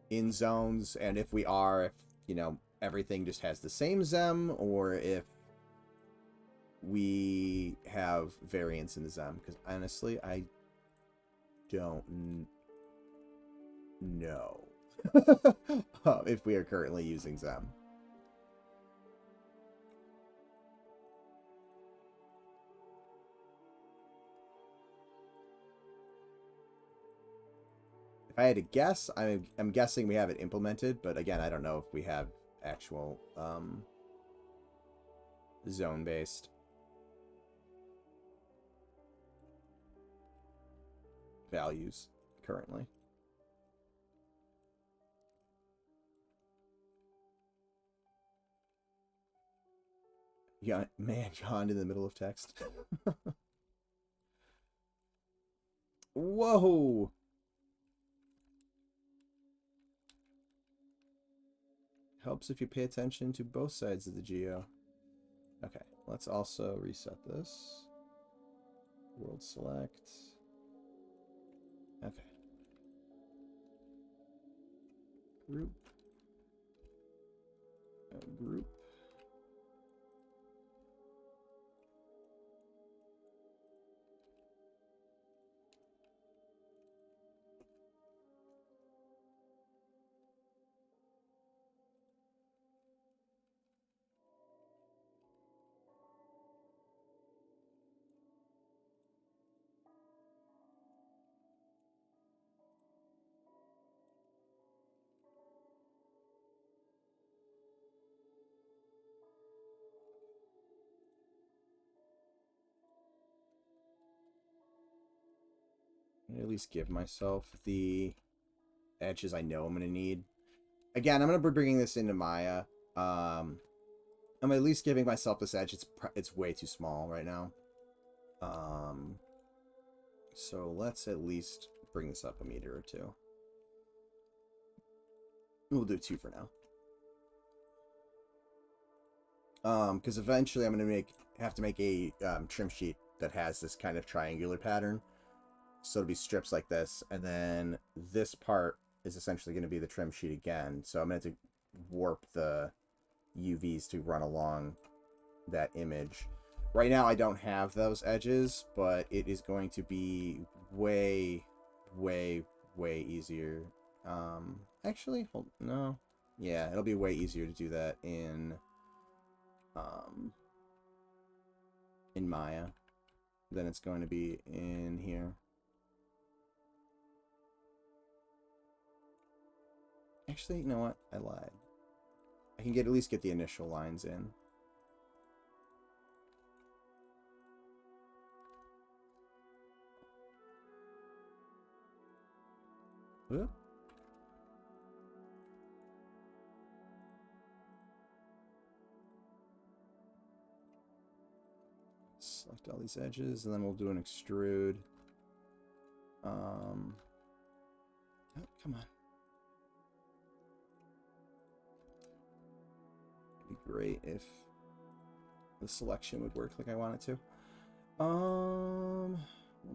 in zones, and if we are, if, you know, everything just has the same Zem, or if we have variants in the Zem, because honestly, I don't know if we are currently using Zem. If I had to guess, I'm guessing we have it implemented, but again, I don't know if we have actual zone-based values currently. Yeah, man, yawned in the middle of text. Whoa! Helps if you pay attention to both sides of the geo. Okay, let's also reset this. World select. Okay. Group. Group. At least give myself the edges I know I'm going to need. Again, I'm going to be bringing this into Maya. I'm at least giving myself this edge. It's way too small right now. So let's at least bring this up a meter or two. We'll do 2 for now. Because eventually I'm going to have to make a trim sheet that has this kind of triangular pattern. So it'll be strips like this, and then this part is essentially going to be the trim sheet again. So I'm going to have to warp the UVs to run along that image. Right now I don't have those edges, but it is going to be way, way, way easier. Actually, no. Yeah, it'll be way easier to do that in Maya than it's going to be in here. Actually, you know what? I lied. I can at least get the initial lines in. Whoop. Select all these edges, and then we'll do an extrude. Oh, come on. It'd be great if the selection would work like I want it to. We'll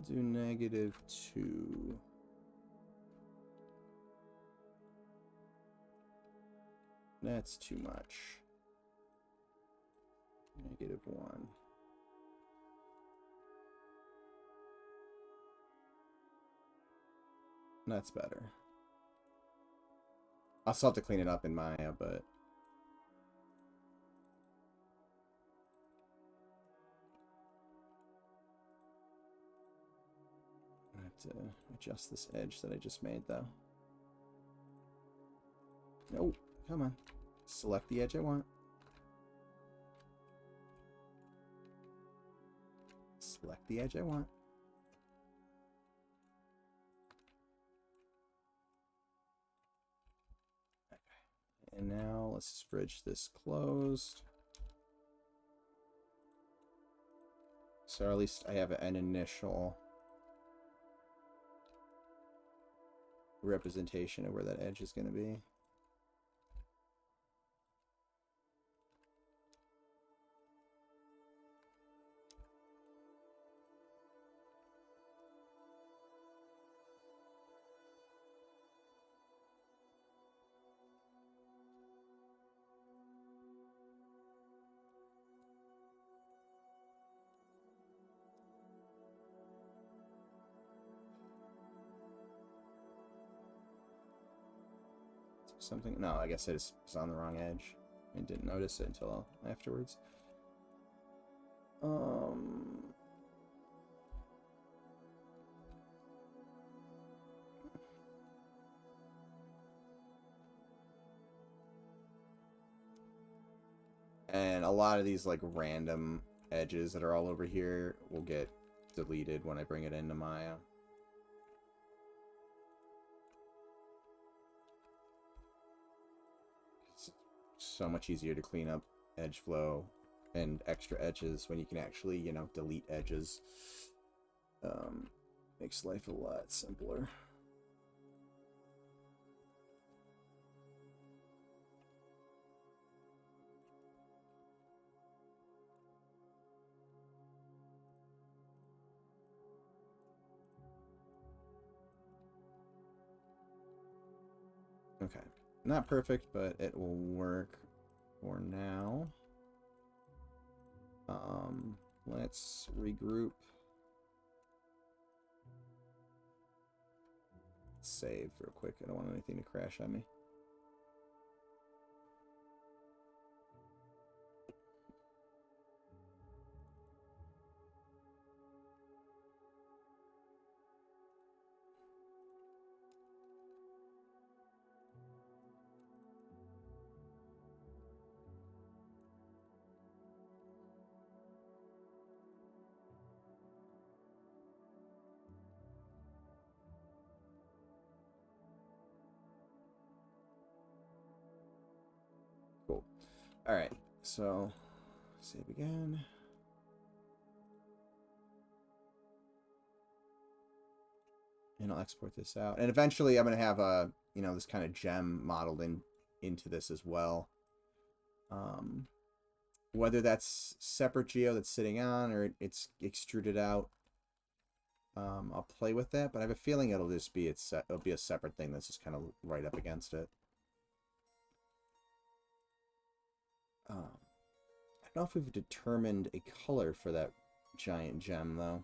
do -2. That's too much. -1. That's better. I'll still have to clean it up in Maya, but I have to adjust this edge that I just made, though. Nope, come on. Select the edge I want. Select the edge I want. Okay. And now let's just bridge this closed. So at least I have an initial representation of where that edge is going to be. something? No, I guess I just was on the wrong edge and didn't notice it until afterwards. And a lot of these like random edges that are all over here will get deleted when I bring it into Maya. It's so much easier to clean up edge flow and extra edges when you can actually, you know, delete edges. Makes life a lot simpler. Okay, not perfect, but it will work for now. Let's regroup. Save real quick. I don't want anything to crash on me. Cool. All right, so save again. And I'll export this out. And eventually I'm going to have a, you know, this kind of gem modeled into this as well. Whether that's separate geo that's sitting on or it's extruded out, I'll play with that. But I have a feeling it'll just be it'll be a separate thing that's just kind of right up against it. I don't know if we've determined a color for that giant gem though.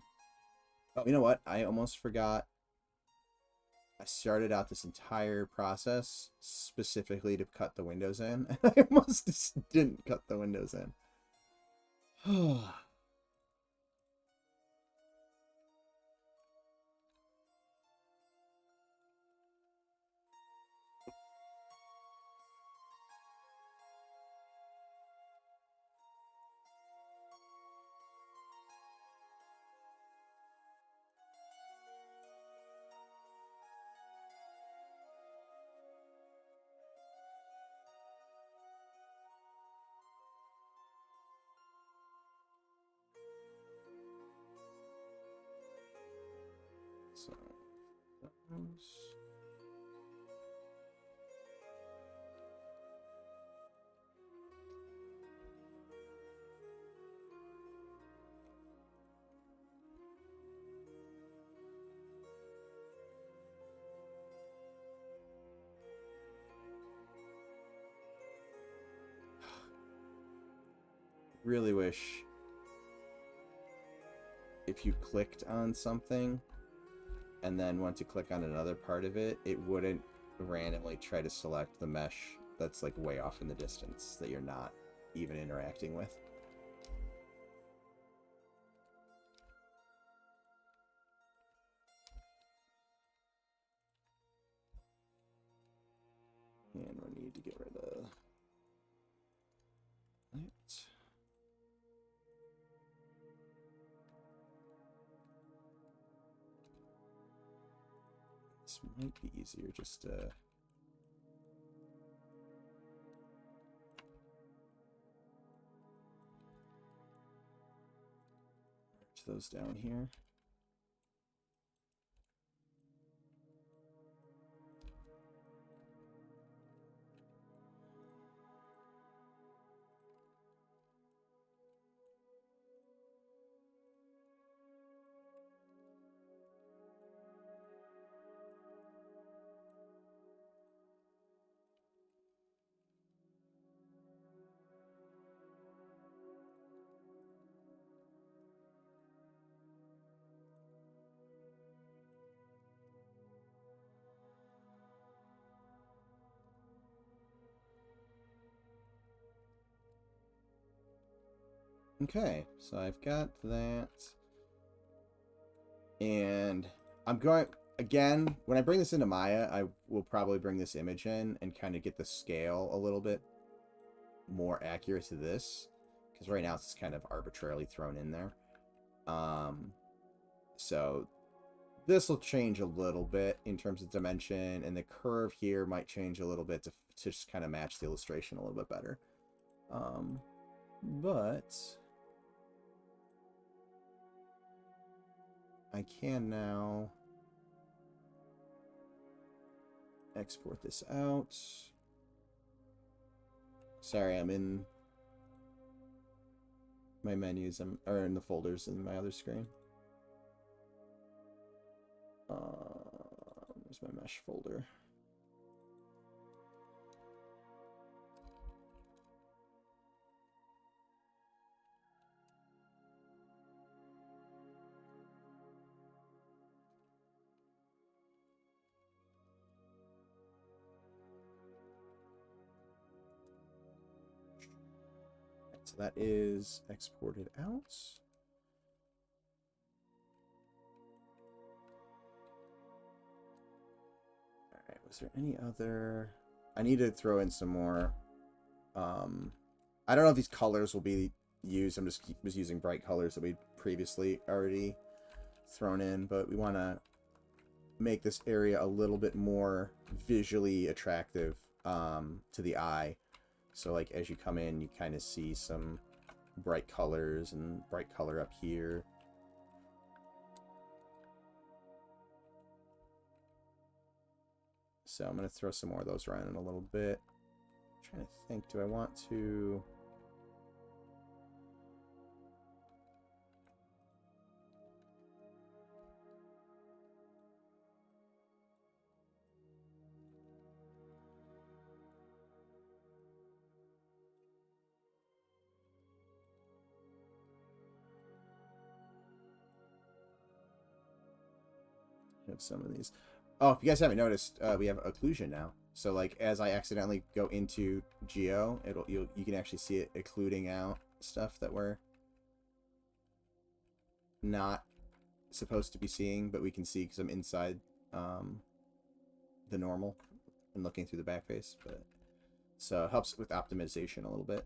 Oh, you know what? I almost forgot. I started out this entire process specifically to cut the windows in, and I almost just didn't cut the windows in. So, really wish if you clicked on something and then went to click on another part of it, it wouldn't randomly try to select the mesh that's like way off in the distance that you're not even interacting with. And we need to get rid of that. This might be easier just to merge those down here. Okay, so I've got that. And I'm going, again, when I bring this into Maya, I will probably bring this image in and kind of get the scale a little bit more accurate to this. Because right now it's kind of arbitrarily thrown in there. So this will change a little bit in terms of dimension, and the curve here might change a little bit to just kind of match the illustration a little bit better. But I can now export this out. Sorry, I'm in my menus, or in the folders in my other screen. Where's my mesh folder? So that is exported out. Alright, was there any other... I need to throw in some more. I don't know if these colors will be used. I'm just using bright colors that we previously already thrown in, but we want to make this area a little bit more visually attractive to the eye. So like as you come in, you kind of see some bright colors and bright color up here. So I'm going to throw some more of those around in a little bit. I'm trying to think, do I want to... have some of these. Oh, if you guys haven't noticed, we have occlusion now. So like as I accidentally go into Geo, you can actually see it occluding out stuff that we're not supposed to be seeing, but we can see because I'm inside the normal and looking through the backface. But so it helps with optimization a little bit.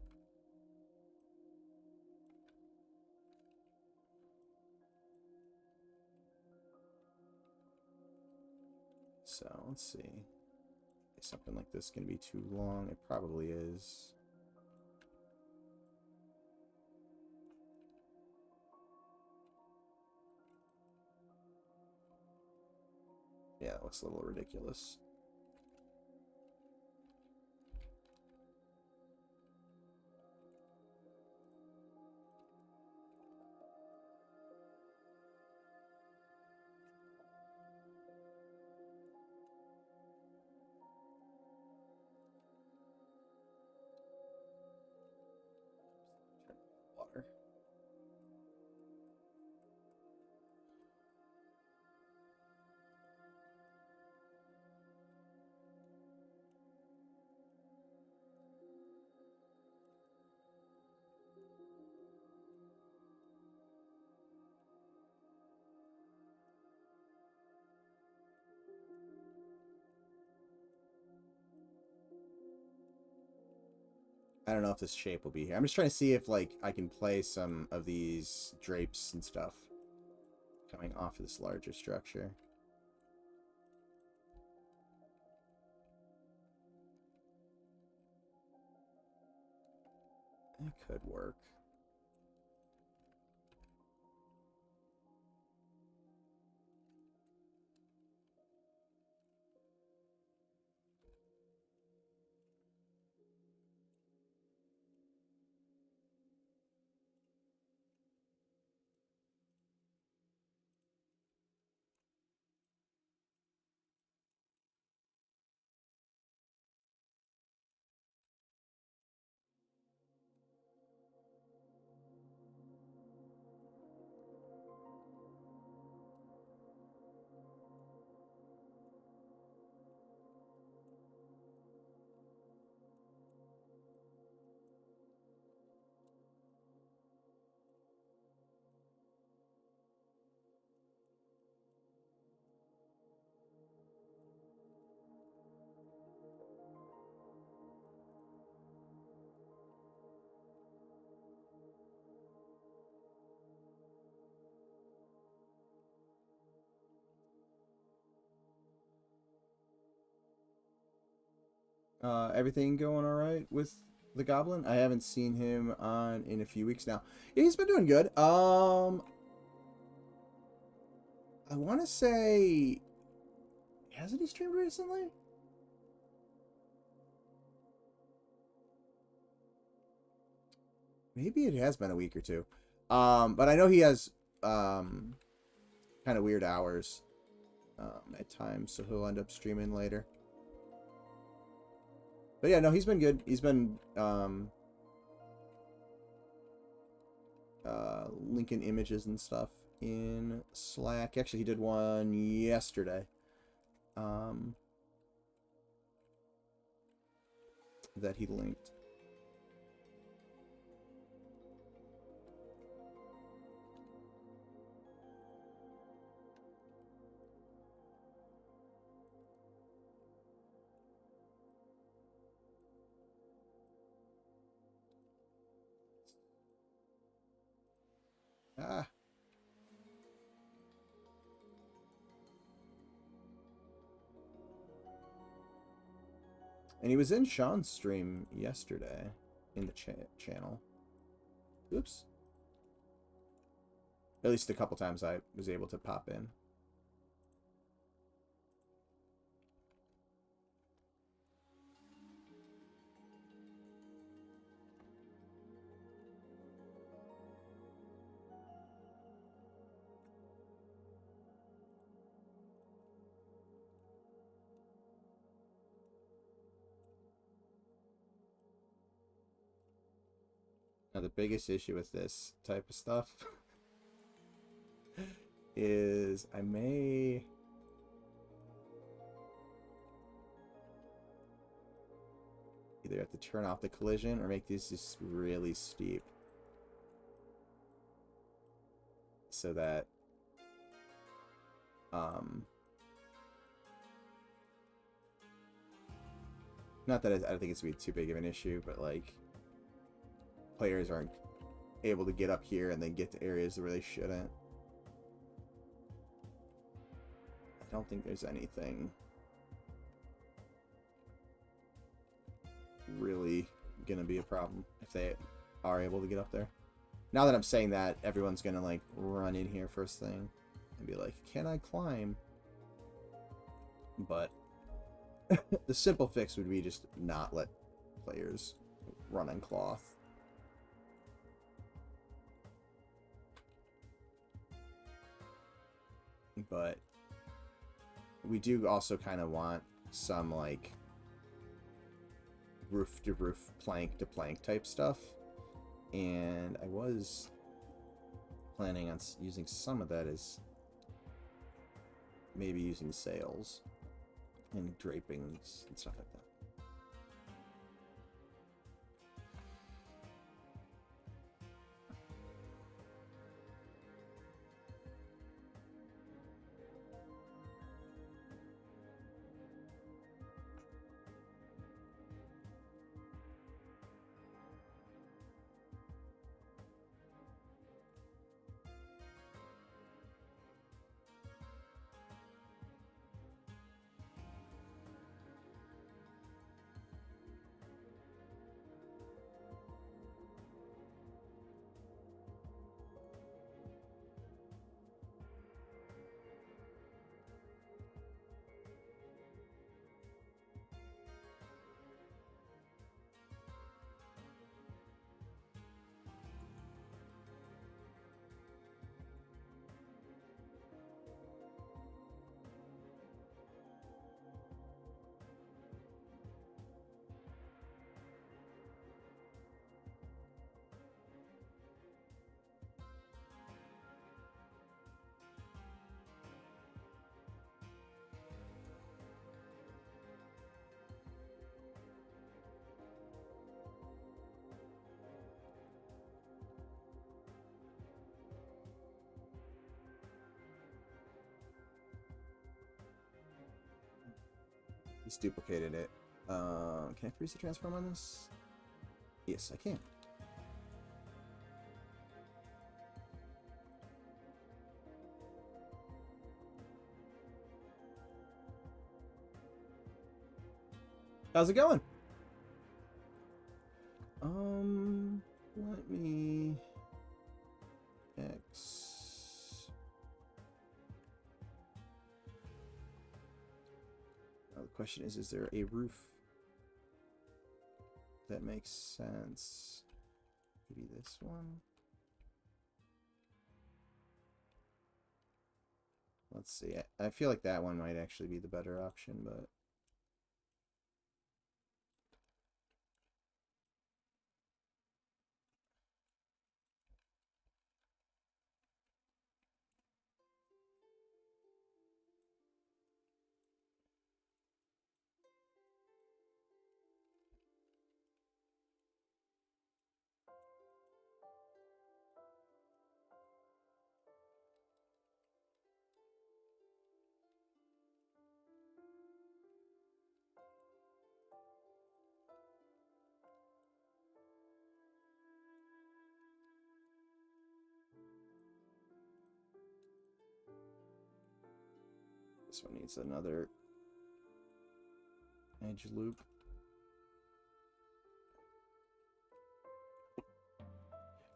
So let's see. Is something like this going to be too long? It probably is. Yeah, it looks a little ridiculous. Water. I don't know if this shape will be here. I'm just trying to see if like I can play some of these drapes and stuff coming off of this larger structure. It could work. Everything going all right with the Goblin? I haven't seen him on in a few weeks now. Yeah, he's been doing good. I want to say, hasn't he streamed recently? Maybe it has been a week or two. But I know he has kind of weird hours at times, so he'll end up streaming later. But yeah, no, he's been good. He's been linking images and stuff in Slack. Actually, he did one yesterday. That he linked. Ah. And he was in Sean's stream yesterday in the channel. Oops. At least a couple times I was able to pop in. Now, the biggest issue with this type of stuff is I may... either have to turn off the collision or make these just really steep. So that... not that I don't think it's going to be too big of an issue, but like... players aren't able to get up here and then get to areas where they shouldn't. I don't think there's anything really gonna be a problem if they are able to get up there. Now that I'm saying that, everyone's gonna like run in here first thing and be like, can I climb? But the simple fix would be just not let players run on cloth. But we do also kind of want some like roof to roof, plank to plank type stuff, and I was planning on using some of that as maybe using sails and drapings and stuff like that. He's duplicated it. Can I freeze the transform on this? Yes, I can. How's it going? the question is there a roof that makes sense? Maybe this one? Let's see. I feel like that one might actually be the better option, but... This one needs another edge loop.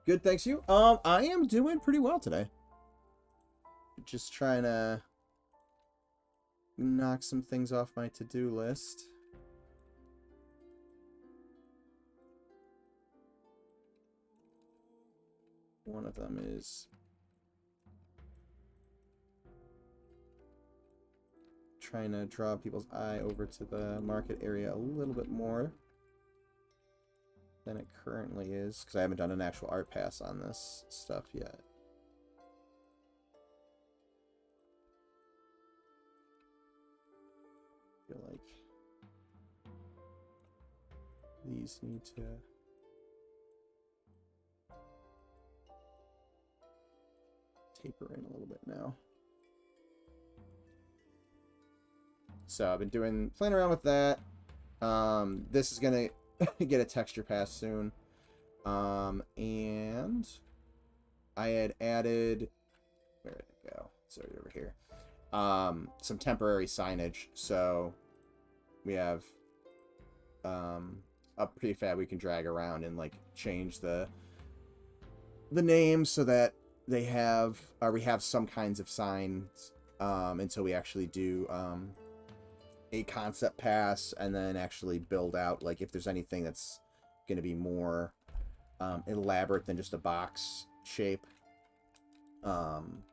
Good, thanks you. I am doing pretty well today. Just trying to knock some things off my to-do list. One of them is trying to draw people's eye over to the market area a little bit more than it currently is, because I haven't done an actual art pass on this stuff yet. I feel like these need to taper in a little bit now. So I've been playing around with that. This is gonna get a texture pass soon. And I had added, where did it go? It's already over here. Some temporary signage. So we have a prefab we can drag around and like change the names so that they have, or we have some kinds of signs until we actually do a concept pass, and then actually build out, like, if there's anything that's going to be more elaborate than just a box shape, and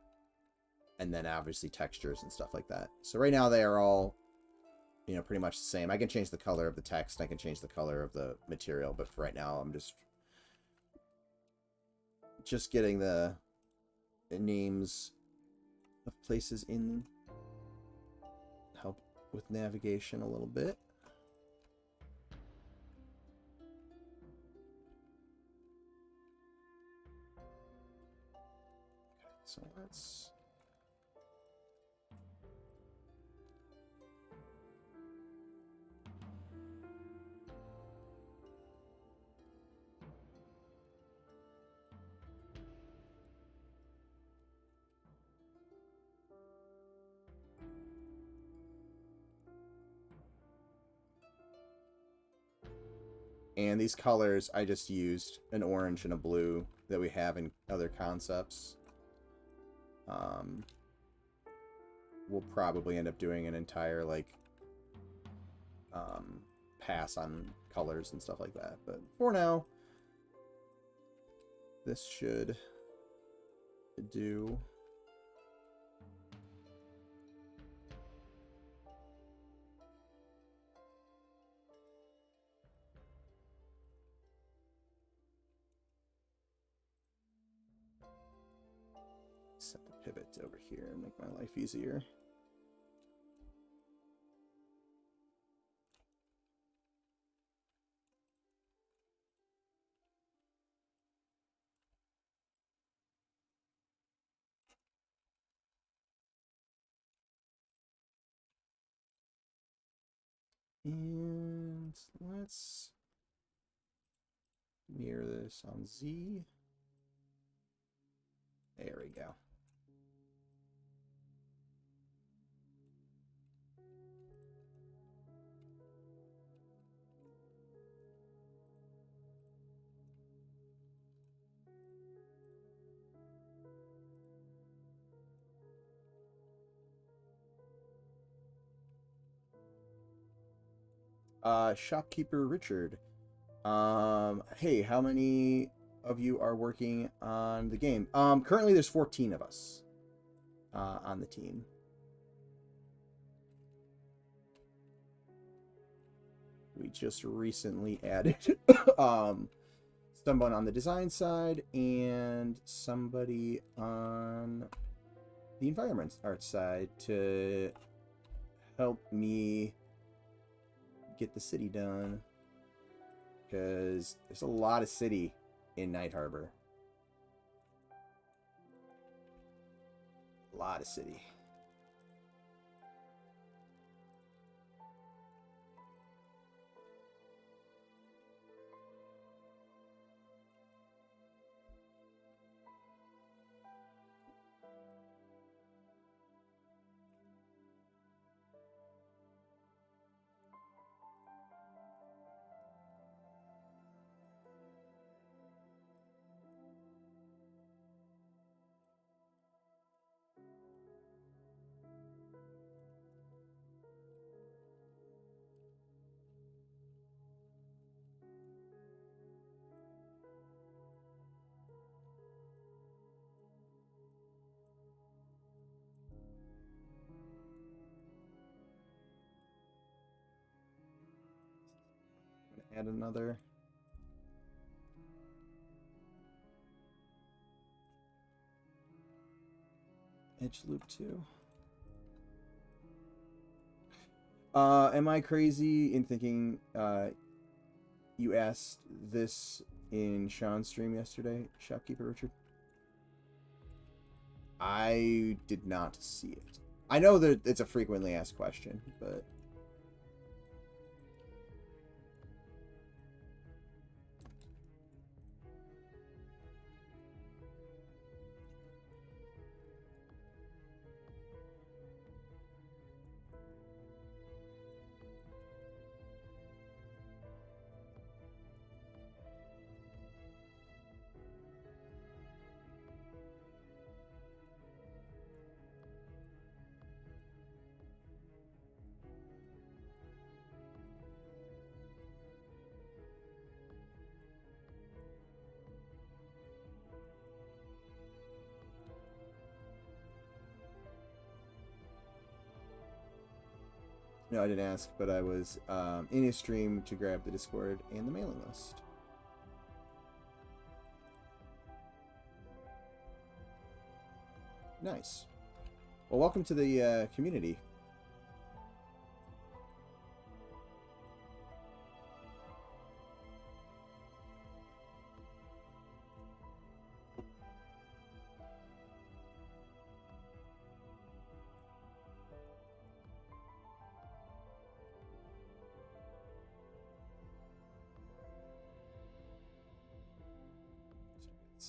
then obviously textures and stuff like that. So right now they are all, you know, pretty much the same. I can change the color of the text, I can change the color of the material, but for right now I'm just getting the names of places in, help with navigation a little bit. Okay, so let's and these colors, I just used an orange and a blue that we have in other concepts. We'll probably end up doing an entire, like, pass on colors and stuff like that. But for now, this should do. Set the pivot over here and make my life easier. And let's mirror this on Z. There we go. Shopkeeper Richard. Hey, how many of you are working on the game? Currently there's 14 of us on the team. We just recently added someone on the design side and somebody on the environment art side to help me get the city done, because there's a lot of city in Night Harbor. A lot of city. Add another. Edge loop 2. Am I crazy in thinking you asked this in Sean's stream yesterday, Shopkeeper Richard? I did not see it. I know that it's a frequently asked question, but... No, I didn't ask, but I was in his stream to grab the Discord and the mailing list. Nice. Well, welcome to the community.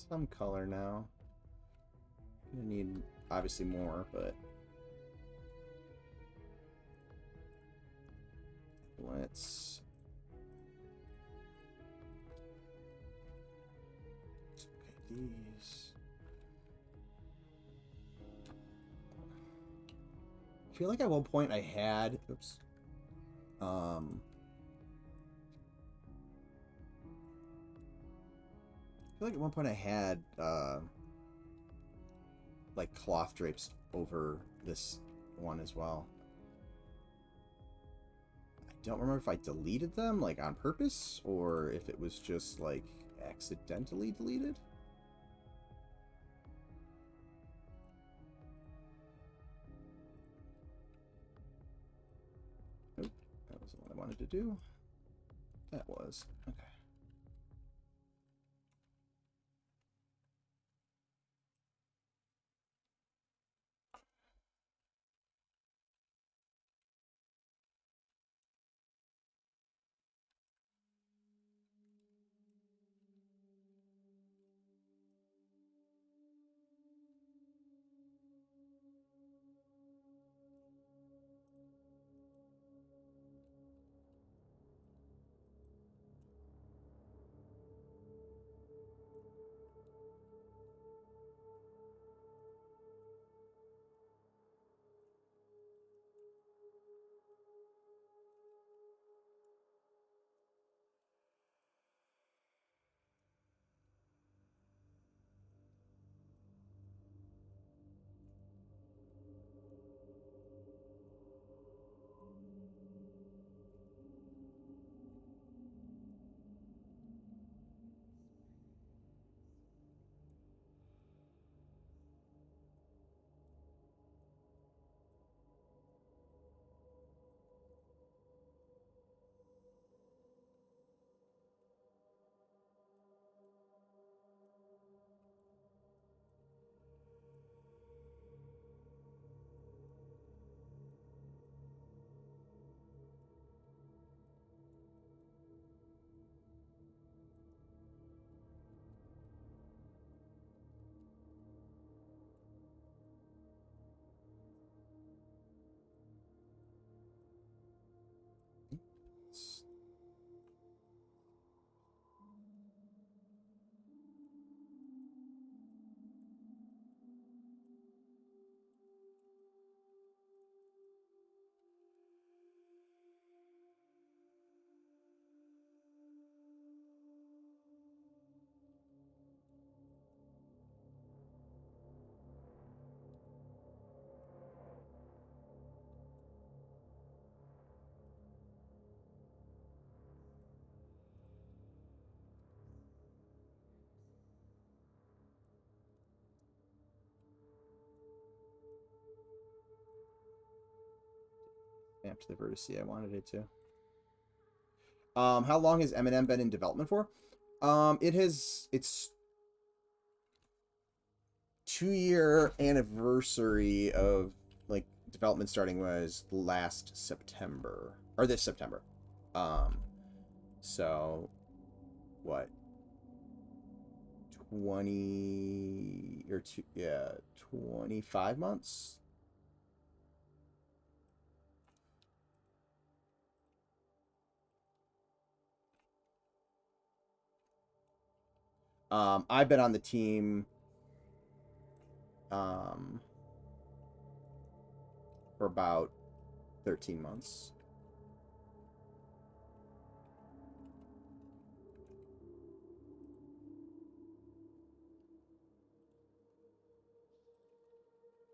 Some color now. Gonna need obviously more, but let's pick these. I feel like at one point I had, oops, I feel like at one point I had like cloth drapes over this one as well. I don't remember if I deleted them like on purpose or if it was just like accidentally deleted. Nope, that wasn't what I wanted to do. That was. Okay. Stamped the vertice I wanted it to. How long has Eminem been in development for? It's 2-year anniversary of like development starting was last September or this September. So what? 20 or 25 months. I've been on the team for about 13 months.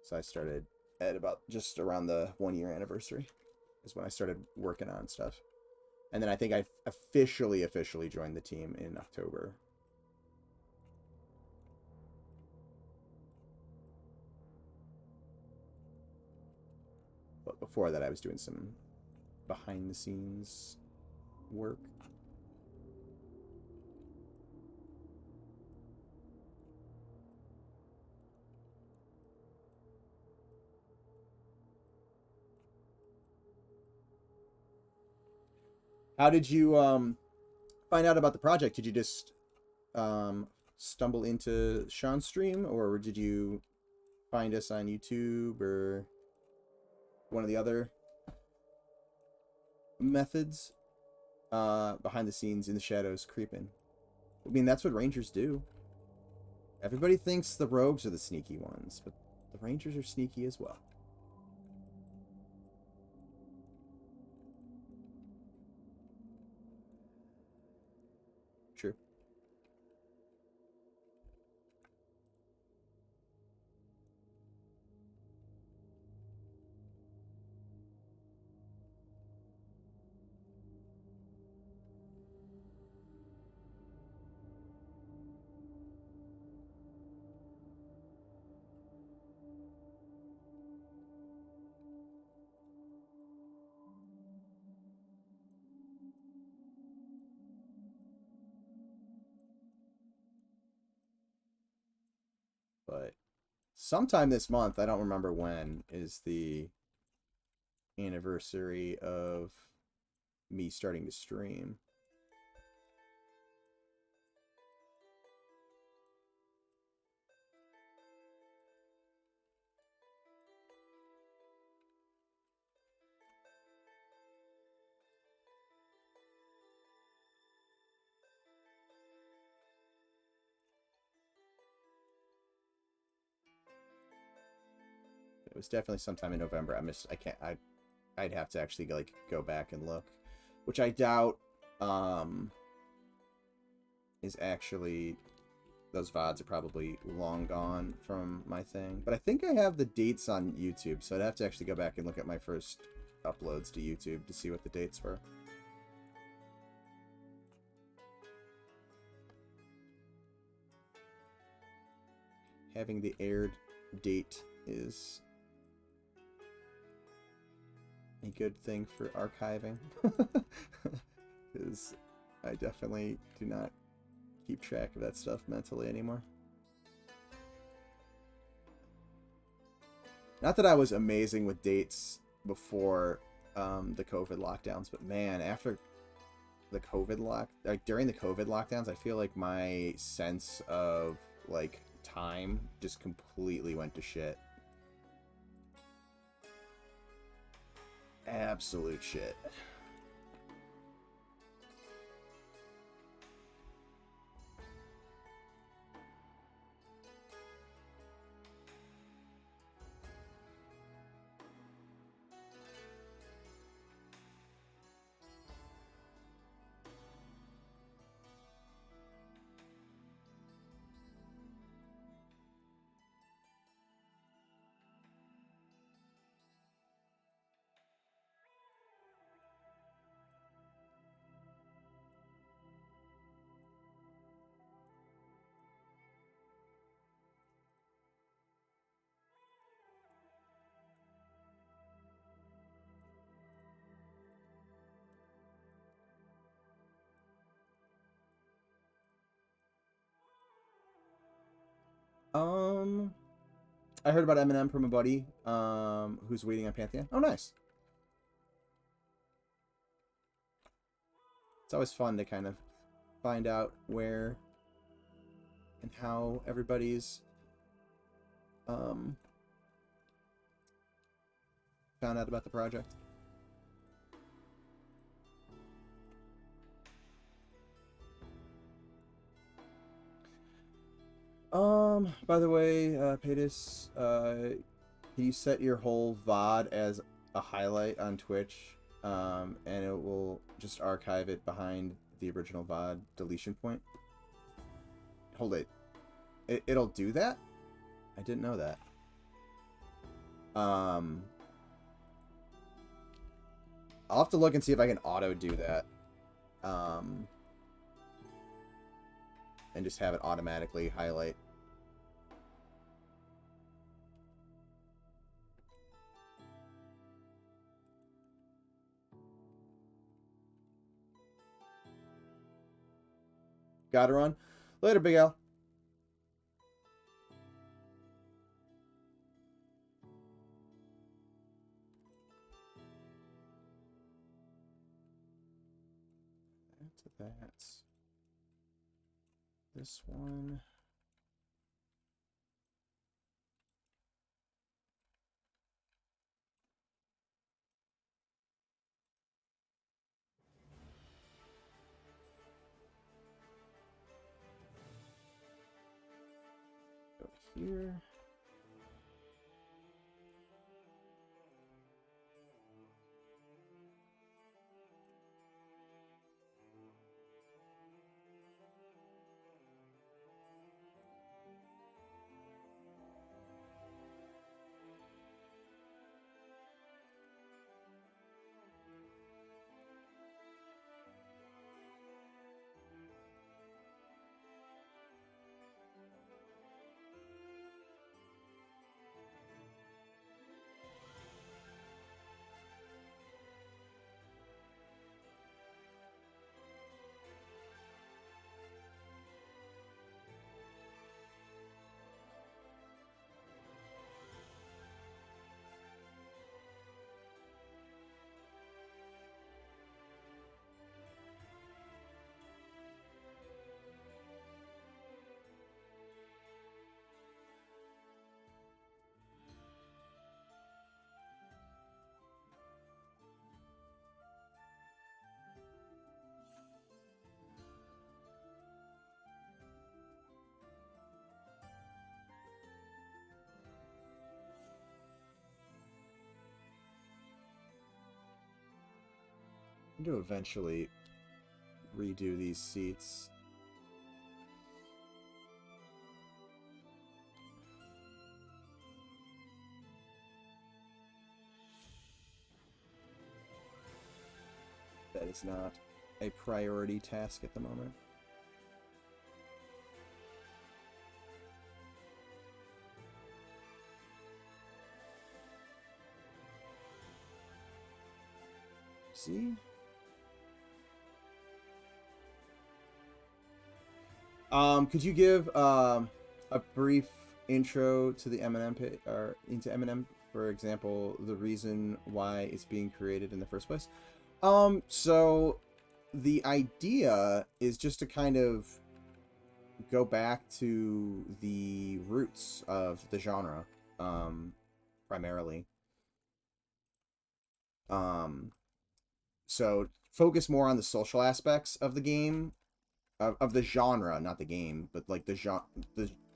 So I started at about just around the 1-year anniversary is when I started working on stuff. And then I think I officially joined the team in October. But before that, I was doing some behind-the-scenes work. How did you find out about the project? Did you just stumble into Sean's stream, or did you find us on YouTube or one of the other methods? Behind the scenes, in the shadows, creeping. I mean, that's what Rangers do. Everybody thinks the rogues are the sneaky ones, but the Rangers are sneaky as well. True. But sometime this month, I don't remember when, is the anniversary of me starting to stream. It was definitely sometime in November. I'd have to actually like go back and look, which I doubt is actually, those VODs are probably long gone from my thing. But I think I have the dates on YouTube, so I'd have to actually go back and look at my first uploads to YouTube to see what the dates were. Having the aired date is a good thing for archiving, because I definitely do not keep track of that stuff mentally anymore. Not that I was amazing with dates before the COVID lockdowns, but man, after the during the COVID lockdowns, I feel like my sense of like time just completely went to shit. Absolute shit. I heard about Eminem from a buddy, who's waiting on Pantheon. Oh, nice. It's always fun to kind of find out where and how everybody's found out about the project. By the way, Paytas, can you set your whole VOD as a highlight on Twitch, and it will just archive it behind the original VOD deletion point? Hold it. It'll do that? I didn't know that. I'll have to look and see if I can auto do that. And just have it automatically highlight. Got her on. Later, Big Al. That's this one. Go here. I'm going to eventually redo these seats. That is not a priority task at the moment. See? Could you give a brief intro to the Eminem page, or into Eminem, for example, the reason why it's being created in the first place? So the idea is just to kind of go back to the roots of the genre, primarily. So focus more on the social aspects of the game, of the genre, not the game, but like the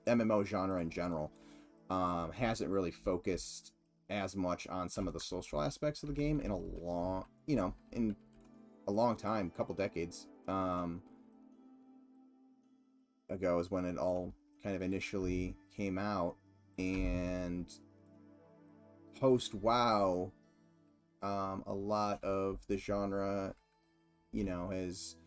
MMO genre in general. Hasn't really focused as much on some of the social aspects of the game in a long, in a long time, couple decades ago is when it all kind of initially came out. And post WoW, a lot of the genre, has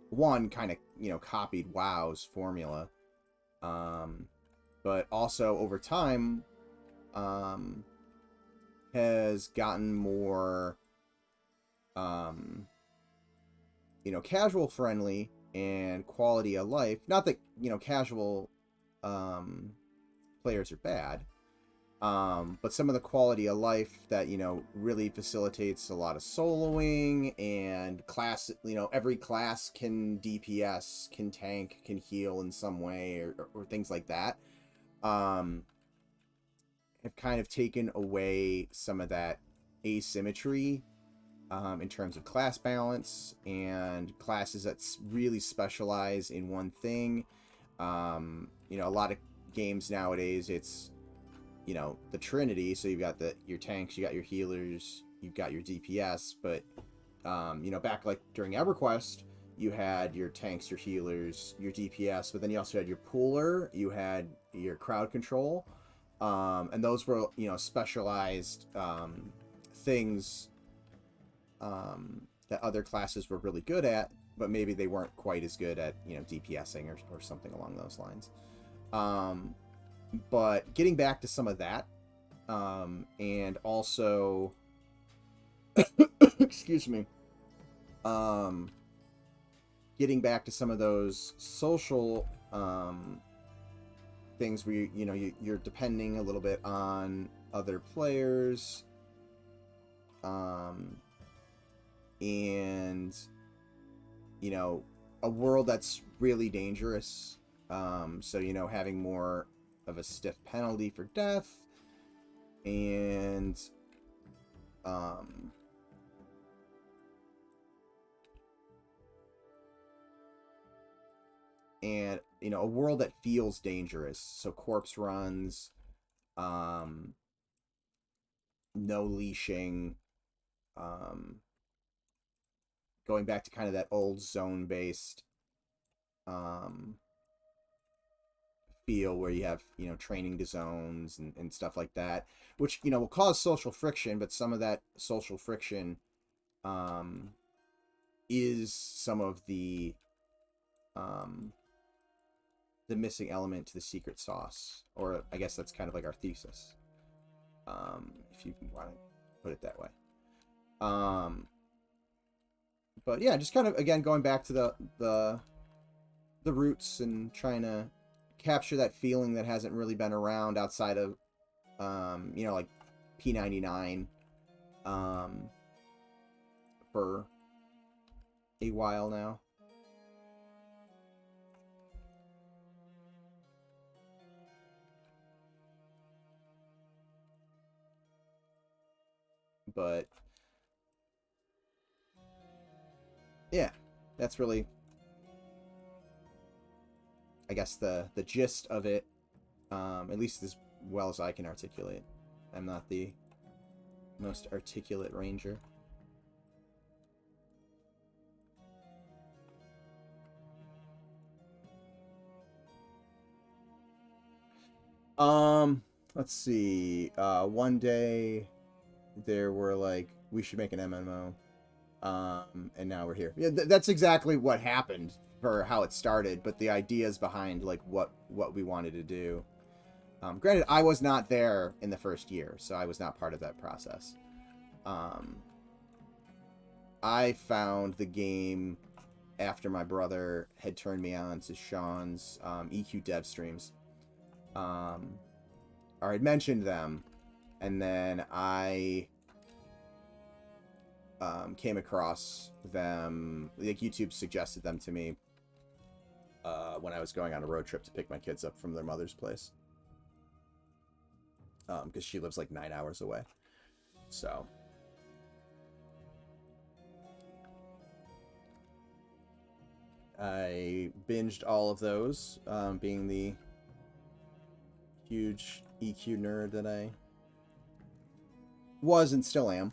one kind of copied WoW's formula, but also over time has gotten more casual friendly and quality of life. Not that, you know, casual players are bad, but some of the quality of life that, you know, really facilitates a lot of soloing and class, you know, every class can DPS, can tank, can heal in some way, or things like that, have kind of taken away some of that asymmetry in terms of class balance and classes that really specialize in one thing. You know, a lot of games nowadays, it's, you know, the Trinity. So you've got your tanks, you got your healers, you've got your DPS. But you know, back like during EverQuest, you had your tanks, your healers, your DPS, but then you also had your pooler, you had your crowd control, and those were, you know, specialized things that other classes were really good at, but maybe they weren't quite as good at, you know, DPSing or something along those lines. But getting back to some of that, and also, excuse me, getting back to some of those social things where you know you're depending a little bit on other players, and you know, a world that's really dangerous. So, you know, having more of a stiff penalty for death, and you know, a world that feels dangerous. So corpse runs, no leashing, going back to kind of that old zone-based feel where you have, you know, training to zones and stuff like that, which, you know, will cause social friction, but some of that social friction is some of the missing element to the secret sauce, or I guess that's kind of like our thesis, if you want to put it that way. But yeah, just kind of, again, going back to the roots and trying to capture that feeling that hasn't really been around outside of, you know, like P99 for a while now. But yeah, that's really, I guess, the gist of it, at least as well as I can articulate. I'm not the most articulate ranger. Let's see. One day there were like, we should make an MMO. And now we're here. Yeah, that's exactly what happened for how it started, but the ideas behind like what we wanted to do. Granted, I was not there in the first year, so I was not part of that process. I found the game after my brother had turned me on to Sean's EQ dev streams. Or had mentioned them, and then I came across them, like YouTube suggested them to me when I was going on a road trip to pick my kids up from their mother's place, because she lives like 9 hours away. So I binged all of those, being the huge EQ nerd that I was and still am,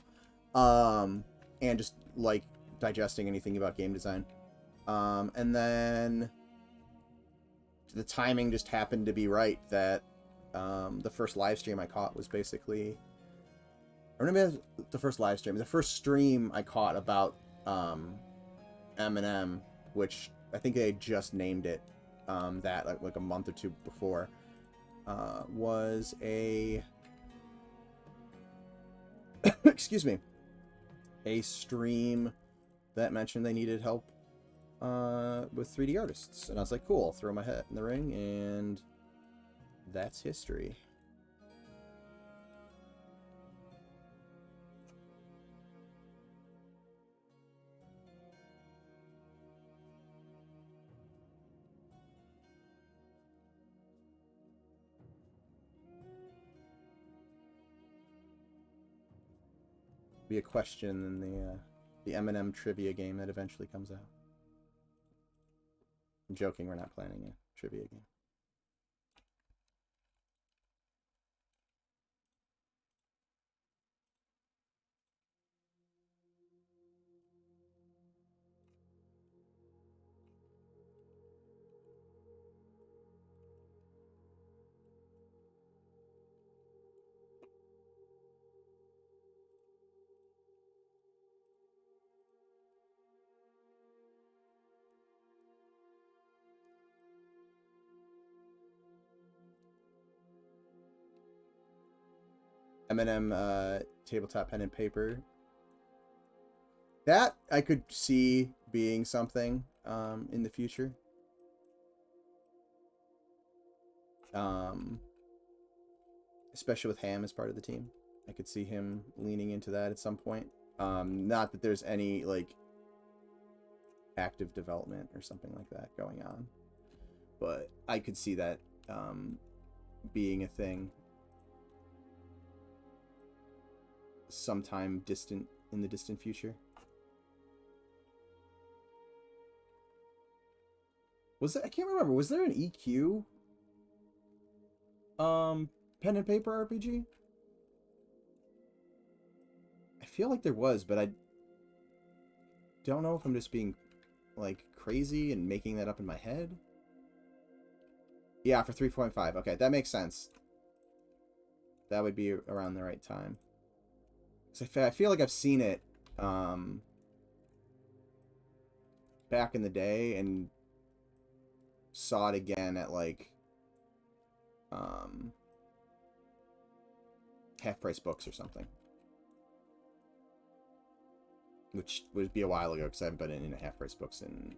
and just like digesting anything about game design. And then the timing just happened to be right that the first live stream I caught was basically, or maybe the first live stream, the first stream I caught about M&M, which I think they had just named it that like a month or two before, was a excuse me, a stream that mentioned they needed help with 3D artists. And I was like, cool, I'll throw my hat in the ring, and that's history. Be a question in the M&M trivia game that eventually comes out. I'm joking, we're not planning a trivia game. M&M tabletop pen and paper. That I could see being something in the future. Especially with Ham as part of the team. I could see him leaning into that at some point. Not that there's any like active development or something like that going on, but I could see that being a thing sometime in the distant future. Was there, I can't remember, was there an EQ pen and paper RPG? I feel like there was, but I don't know if I'm just being like crazy and making that up in my head. Yeah, for 3.5. Okay, that makes sense. That would be around the right time. So I feel like I've seen it back in the day and saw it again at like Half Price Books or something, which would be a while ago because I haven't been in a Half Price Books in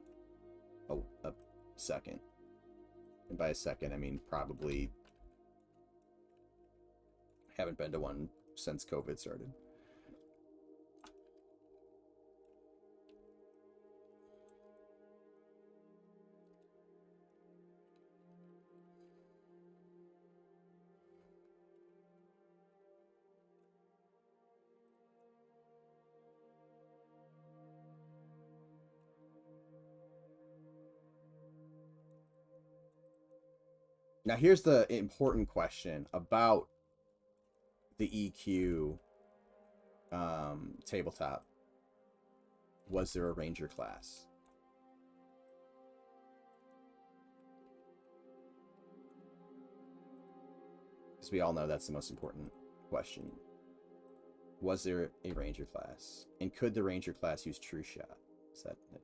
a second. And by a second, I mean probably haven't been to one since COVID started. Now, here's the important question about the EQ tabletop. Was there a Ranger class? Because we all know that's the most important question. Was there a Ranger class? And could the Ranger class use True Shot? Is that it?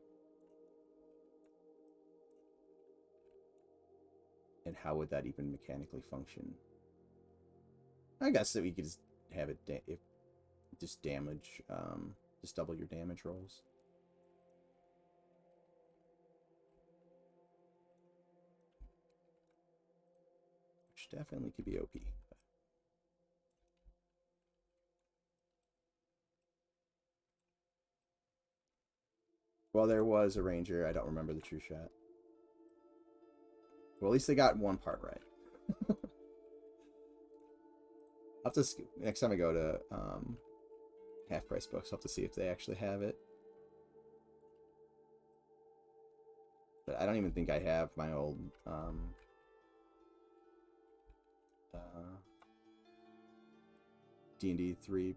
And how would that even mechanically function? I guess that we could just have it just damage, just double your damage rolls. Which definitely could be OP. Well, there was a Ranger. I don't remember the True Shot. Well, at least they got one part right. I'll have to, next time I go to Half Price Books, I'll have to see if they actually have it. But I don't even think I have my old D&D 3.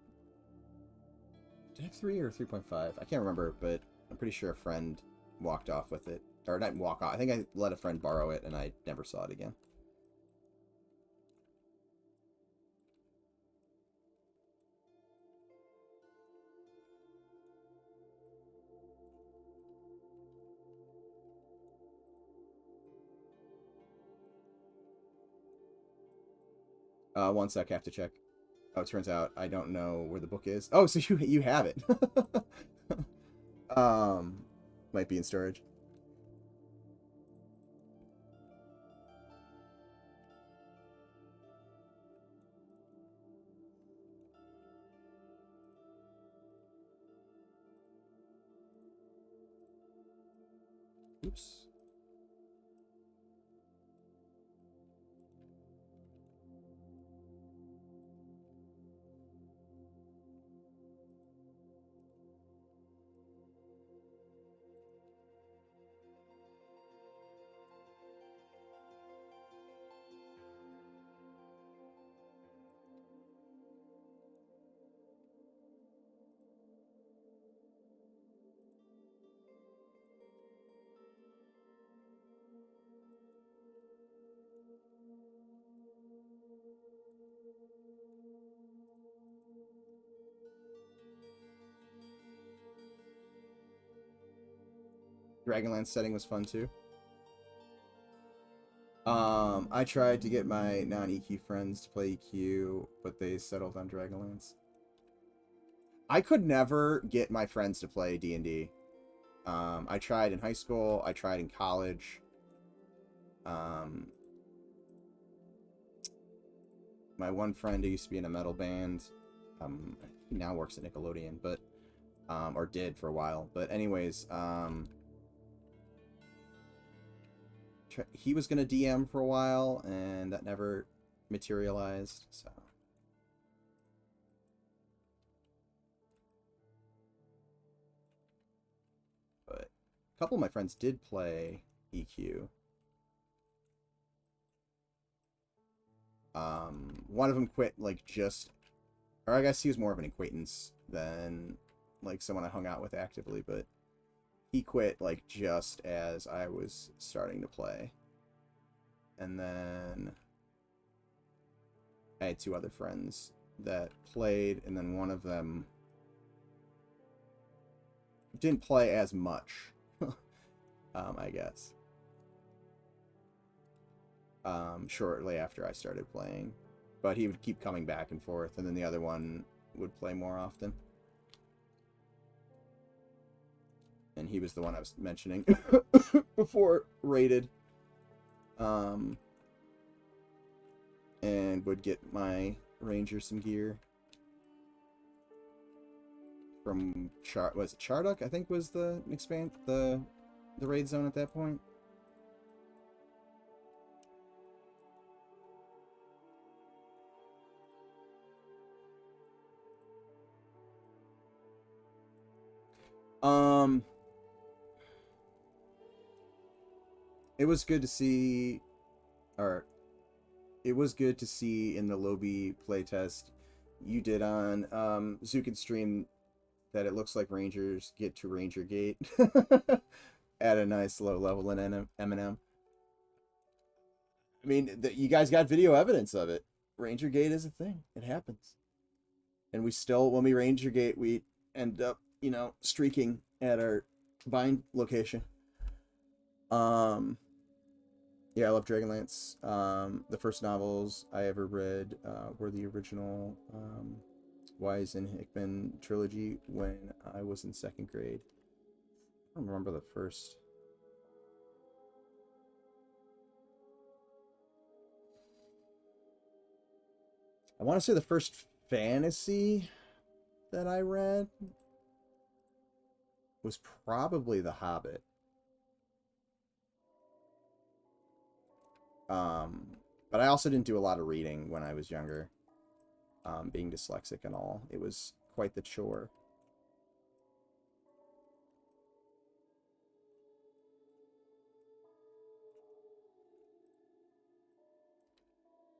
Did I have 3 or 3.5? I can't remember, but I'm pretty sure a friend walked off with it. Or not walk off. I think I let a friend borrow it and I never saw it again. One sec, I have to check. Oh, it turns out I don't know where the book is. Oh, so you have it. Might be in storage. Oops. Dragonlance setting was fun too. I tried to get my non-EQ friends to play EQ, but they settled on Dragonlance. I could never get my friends to play D&D. I tried in high school. I tried in college. My one friend who used to be in a metal band, he now works at Nickelodeon, but or did for a while. But anyways, he was gonna DM for a while, and that never materialized. So. But a couple of my friends did play EQ. One of them quit like just, or I guess he was more of an acquaintance than like someone I hung out with actively, but he quit like just as I was starting to play. And then I had two other friends that played, and then one of them didn't play as much, I guess. Shortly after I started playing, but he would keep coming back and forth, and then the other one would play more often. And he was the one I was mentioning before, rated. And would get my ranger some gear from was it Charduk, I think was the raid zone at that point. It was good to see, or it was good to see in the Lobby playtest you did on Zukin's stream that it looks like Rangers get to Ranger Gate at a nice low level in M&M. I mean, you guys got video evidence of it. Ranger Gate is a thing. It happens. And we still, when we Ranger Gate, we end up, you know, streaking at our bind location. Yeah, I love Dragonlance. The first novels I ever read were the original Wise and Hickman trilogy when I was in 2nd grade. I don't remember the first. I want to say the first fantasy that I read was probably The Hobbit. But I also didn't do a lot of reading when I was younger. Being dyslexic and all, it was quite the chore.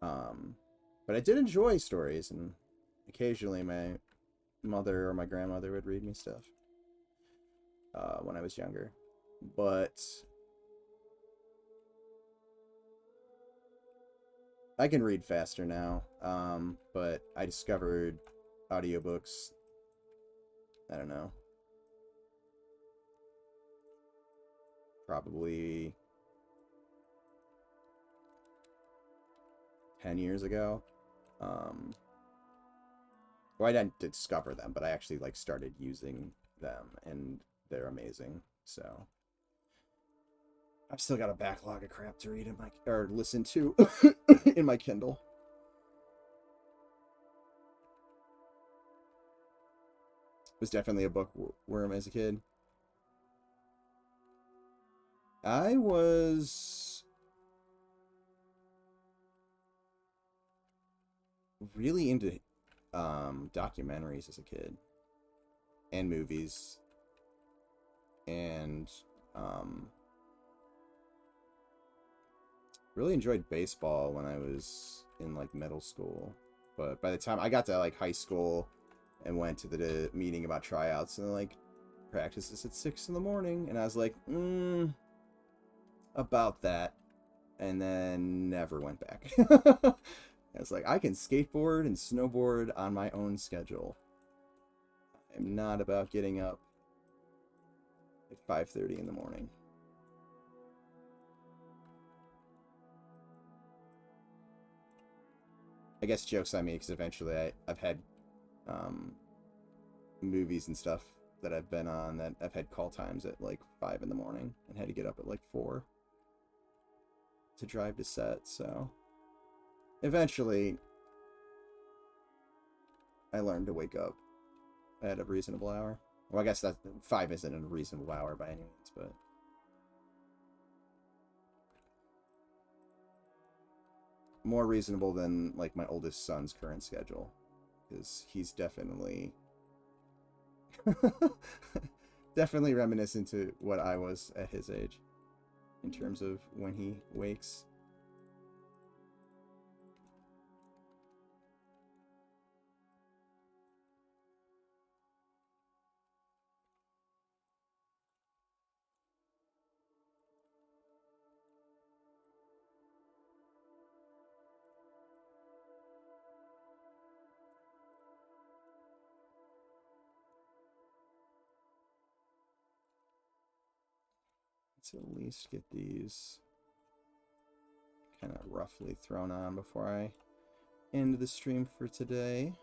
But I did enjoy stories, and occasionally my mother or my grandmother would read me stuff when I was younger. But I can read faster now, but I discovered audiobooks, I don't know, probably 10 years ago. Well, I didn't discover them, but I actually like started using them, and they're amazing. So I've still got a backlog of crap to read in my, or listen to in my Kindle. Was definitely a bookworm as a kid. I was really into documentaries as a kid and movies, and really enjoyed baseball when I was in like middle school. But by the time I got to like high school and went to the meeting about tryouts, and like practice is at 6 in the morning, and I was like, about that, and then never went back. I was like, I can skateboard and snowboard on my own schedule. I'm not about getting up at 5:30 in the morning. I guess joke's on me, because eventually I've had movies and stuff that I've been on that I've had call times at like 5 in the morning and had to get up at like 4 to drive to set. So eventually I learned to wake up at a reasonable hour. Well, I guess that 5 isn't a reasonable hour by any means, but more reasonable than like my oldest son's current schedule, because he's definitely definitely reminiscent to what I was at his age in terms of when he wakes. Let's at least get these kind of roughly thrown on before I end the stream for today.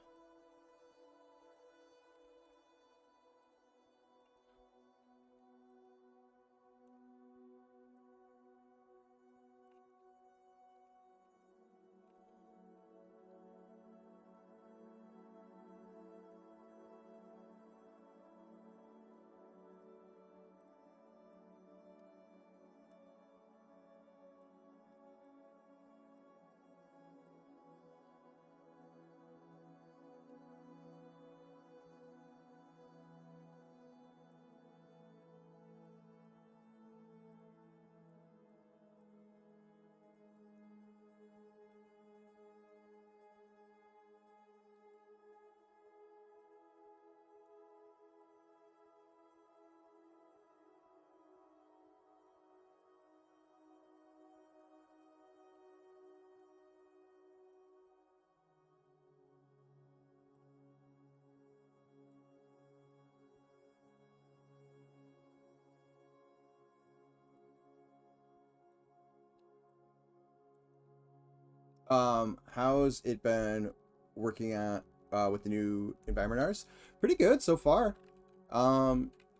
How's it been working at with the new environment artist? Pretty good so far.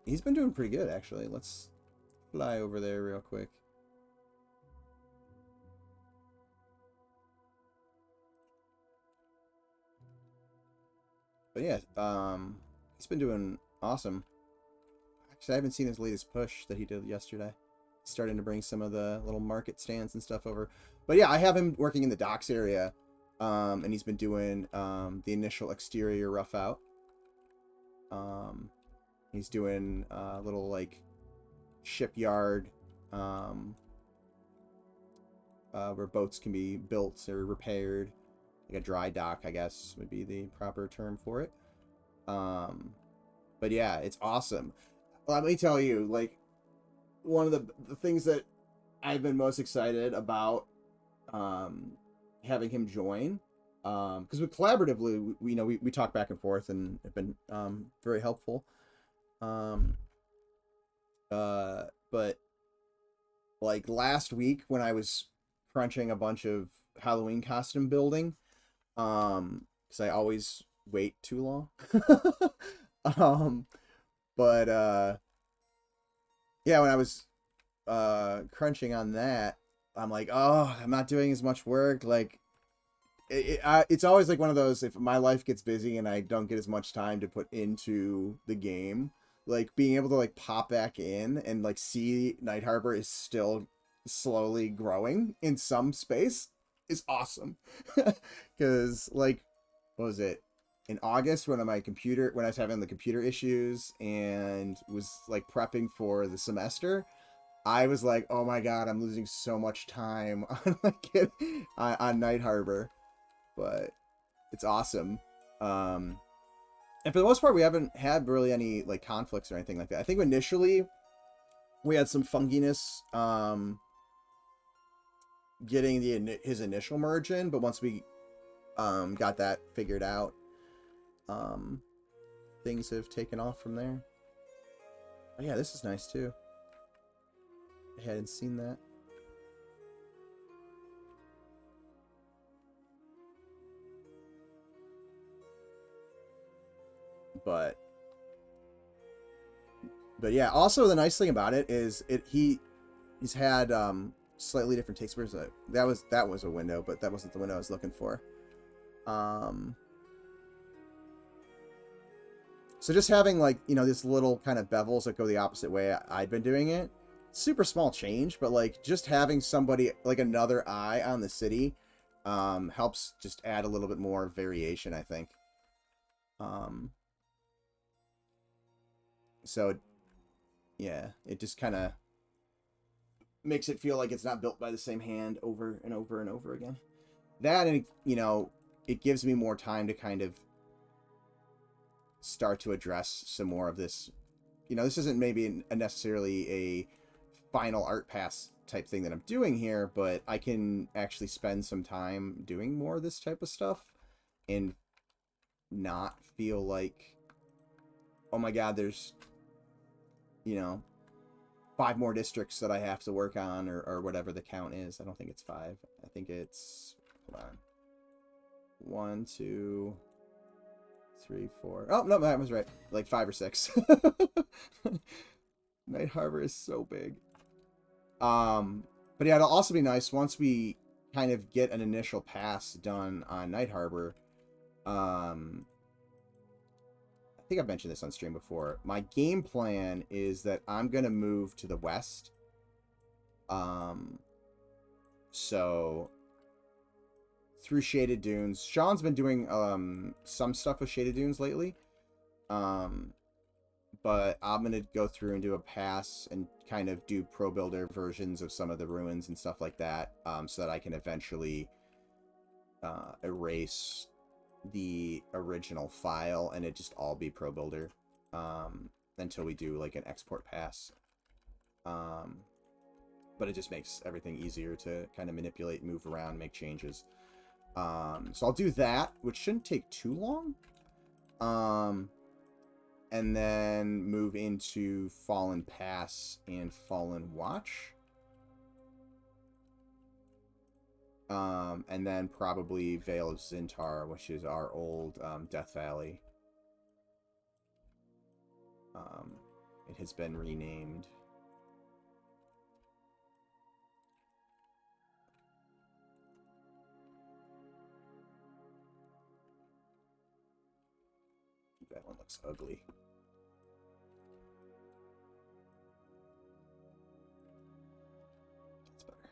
He's been doing pretty good actually. Let's fly over there real quick. But yeah, he's been doing awesome. Actually, I haven't seen his latest push that he did yesterday. He's starting to bring some of the little market stands and stuff over. But yeah, I have him working in the docks area, and he's been doing the initial exterior rough out. He's doing a little like shipyard where boats can be built or repaired, like a dry dock, I guess would be the proper term for it. But yeah, it's awesome. Let me tell you, like, one of the things that I've been most excited about having him join, because we collaboratively, we talk back and forth and have been very helpful. But like last week when I was crunching a bunch of Halloween costume building, because I always wait too long. But yeah, when I was crunching on that, I'm like, oh, I'm not doing as much work. Like, it's always like one of those, if my life gets busy and I don't get as much time to put into the game, like being able to like pop back in and like see Night Harbor is still slowly growing in some space is awesome. Because like, what was it? In August when I was having the computer issues and was like prepping for the semester, I was like, oh my god, I'm losing so much time on like on Night Harbor, but it's awesome. And for the most part, we haven't had really any like conflicts or anything like that. I think initially we had some funginess getting his initial merge in, but once we got that figured out, things have taken off from there. Oh yeah, this is nice too. I hadn't seen that. But yeah, also the nice thing about it is he's had slightly different takes. Where's that was a window, but that wasn't the window I was looking for. So just having like, you know, this little kind of bevels that go the opposite way I'd been doing it. Super small change, but like just having somebody like another eye on the city helps just add a little bit more variation, I think. So yeah, it just kind of makes it feel like it's not built by the same hand over and over and over again. That, and you know, it gives me more time to kind of start to address some more of this. You know, this isn't maybe necessarily a final art pass type thing that I'm doing here, but I can actually spend some time doing more of this type of stuff and not feel like, oh my god, there's, you know, 5 more districts that I have to work on, or whatever the count is. I don't think it's 5. I think it's, hold on, 1, 2, 3, 4. Oh no, that was right. Like 5 or 6. Night Harbor is so big. But yeah, it'll also be nice once we kind of get an initial pass done on Night Harbor. I think I've mentioned this on stream before. My game plan is that I'm gonna move to the west. So through Shaded Dunes. Sean's been doing some stuff with Shaded Dunes lately. But I'm going to go through and do a pass and kind of do pro builder versions of some of the ruins and stuff like that, so that I can eventually erase the original file and it just all be pro builder until we do like an export pass. But it just makes everything easier to kind of manipulate, move around, make changes. So I'll do that, which shouldn't take too long. And then move into Fallen Pass and Fallen Watch. And then probably Vale of Zintar, which is our old Death Valley. It has been renamed. That one looks ugly. That's better.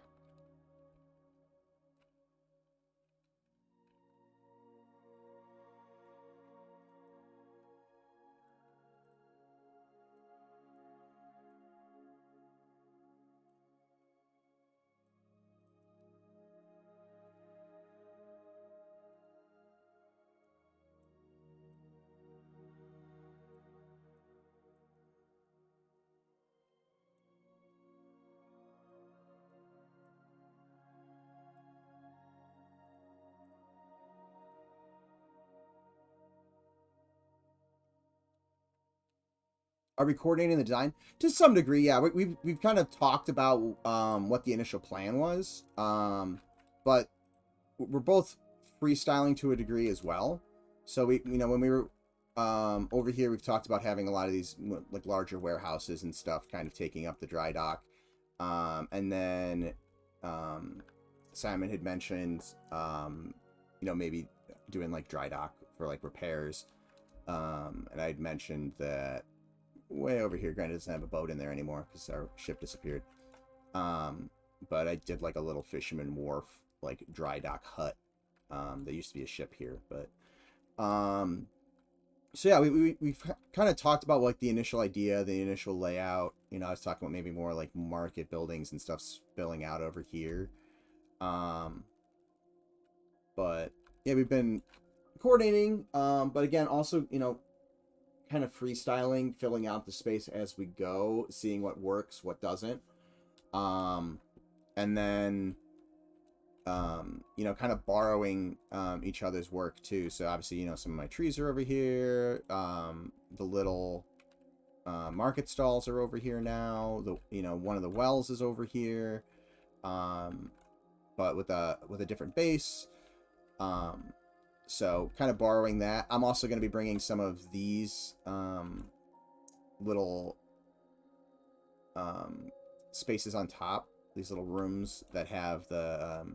Are we coordinating the design? To some degree, yeah. We've kind of talked about what the initial plan was, but we're both freestyling to a degree as well. So we, you know, when we were over here, we've talked about having a lot of these like larger warehouses and stuff kind of taking up the dry dock, and then Simon had mentioned you know, maybe doing like dry dock for like repairs, and I'd mentioned that way over here. Granted, it doesn't have a boat in there anymore because our ship disappeared. But I did like a little fisherman wharf, like dry dock hut. There used to be a ship here, but so yeah, we've kind of talked about like the initial idea, the initial layout. You know, I was talking about maybe more like market buildings and stuff spilling out over here. But yeah, we've been coordinating. But again, also, you know, kind of freestyling, filling out the space as we go, seeing what works, what doesn't. And then you know, kind of borrowing each other's work too. So obviously, you know, some of my trees are over here. The little market stalls are over here now. You know, one of the wells is over here, but with a different base. So kind of borrowing that. I'm also going to be bringing some of these little spaces on top. These little rooms that have the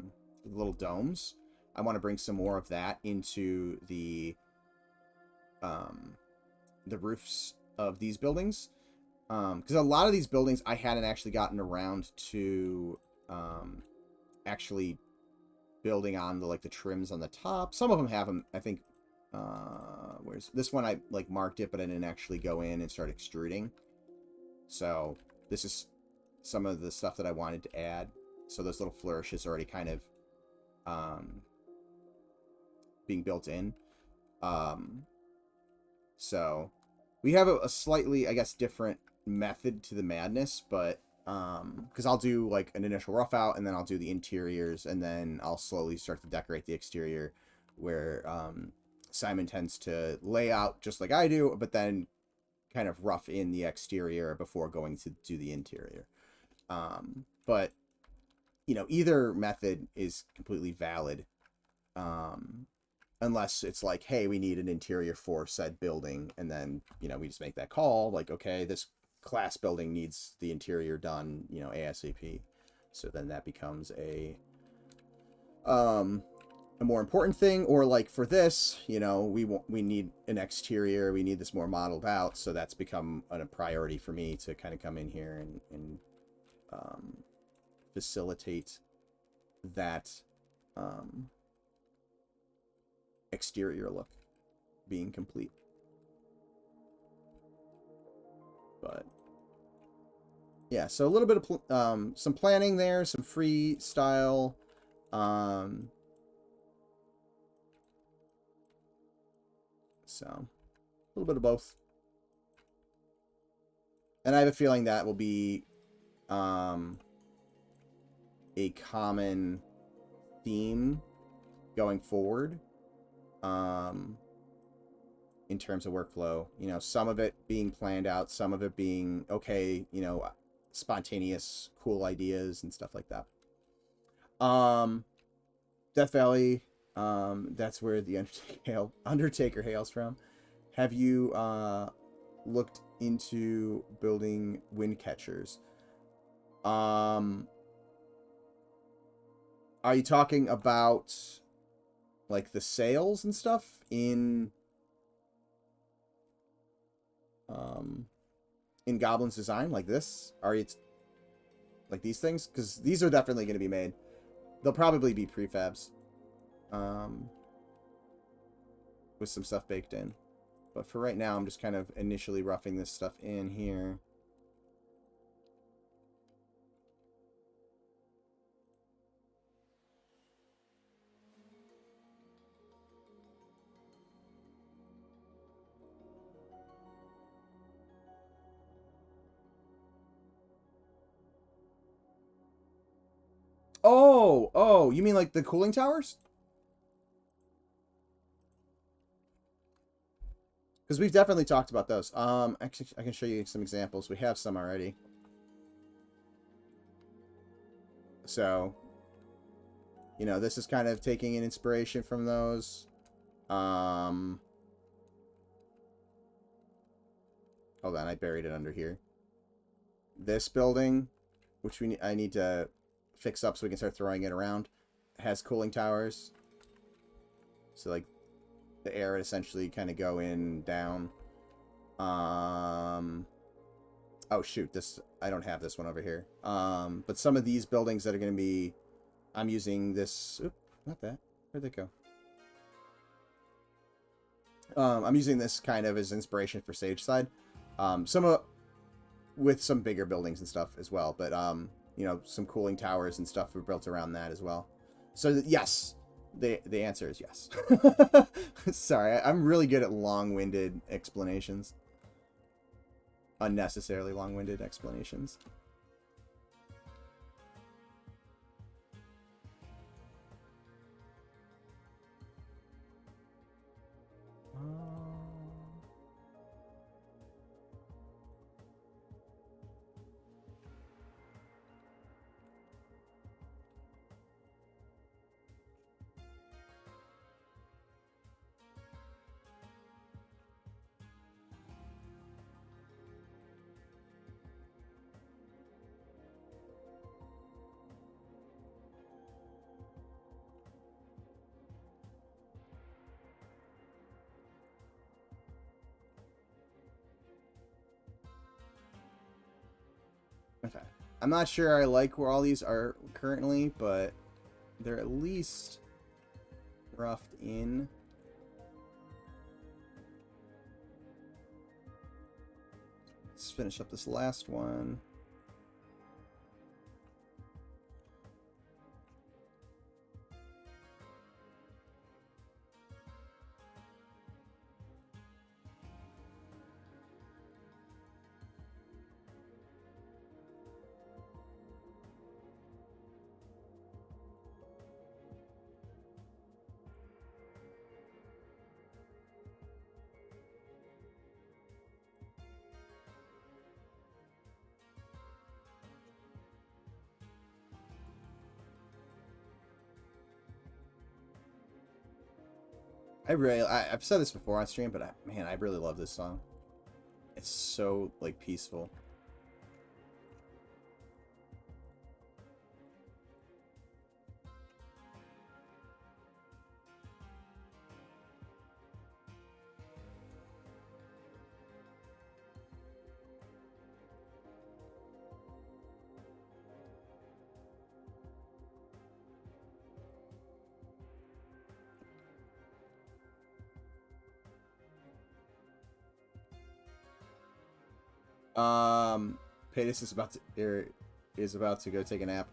little domes. I want to bring some more of that into the roofs of these buildings, because a lot of these buildings I hadn't actually gotten around to actually building on the the trims on the top. Some of them have them. I think where's this one? I like marked it, but I didn't actually go in and start extruding. So this is some of the stuff that I wanted to add. So those little flourishes are already kind of being built in. So we have a slightly, I guess, different method to the madness, but because I'll do like an initial rough out, and then I'll do the interiors, and then I'll slowly start to decorate the exterior, where Simon tends to lay out just like I do, but then kind of rough in the exterior before going to do the interior. But you know, either method is completely valid, unless it's like, hey, we need an interior for said building, and then, you know, we just make that call, like, okay, this class building needs the interior done, you know, ASAP. So then that becomes a more important thing. Or like for this, you know, we need an exterior, we need this more modeled out, so that's become a priority for me to kind of come in here and facilitate that exterior look being complete. But yeah, so a little bit of some planning there, some freestyle, so a little bit of both. And I have a feeling that will be a common theme going forward, in terms of workflow. You know, some of it being planned out, some of it being, okay, you know, spontaneous cool ideas and stuff like that. Death Valley, that's where the Undertaker hails from. Have you looked into building wind catchers? Are you talking about like the sails and stuff in Goblin's design, like this? Are you like these things? Because these are definitely going to be made. They'll probably be prefabs, with some stuff baked in. But for right now, I'm just kind of initially roughing this stuff in here. Oh, you mean like the cooling towers? Because we've definitely talked about those. Actually, I can show you some examples. We have some already. So, you know, this is kind of taking an inspiration from those. Hold on, I buried it under here. This building, which I need to fix up so we can start throwing it around, has cooling towers. So like the air would essentially kind of go in, down. Oh shoot, this I don't have this one over here. But some of these buildings that are going to be, I'm using this. Oop, not that. Where'd they go? I'm using this kind of as inspiration for Sage Side. Some with some bigger buildings and stuff as well, but you know, some cooling towers and stuff were built around that as well. So yes, the answer is yes. Sorry, I'm really good at long-winded explanations. Unnecessarily long-winded explanations. Okay. I'm not sure I like where all these are currently, but they're at least roughed in. Let's finish up this last one. I've said this before on stream, but man, I really love this song. It's so like peaceful. Paytas is about to go take a nap.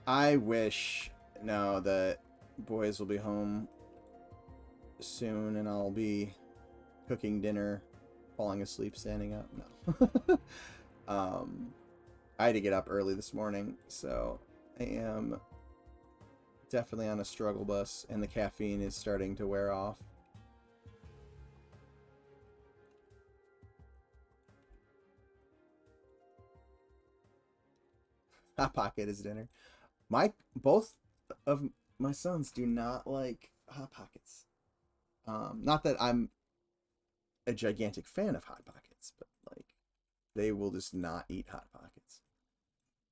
I wish now that boys will be home soon and I'll be cooking dinner, falling asleep standing up. No. I had to get up early this morning, so I am definitely on a struggle bus, and the caffeine is starting to wear off. Hot Pocket is dinner. Both of my sons do not like Hot Pockets. Not that I'm a gigantic fan of Hot Pockets, but like they will just not eat Hot Pockets.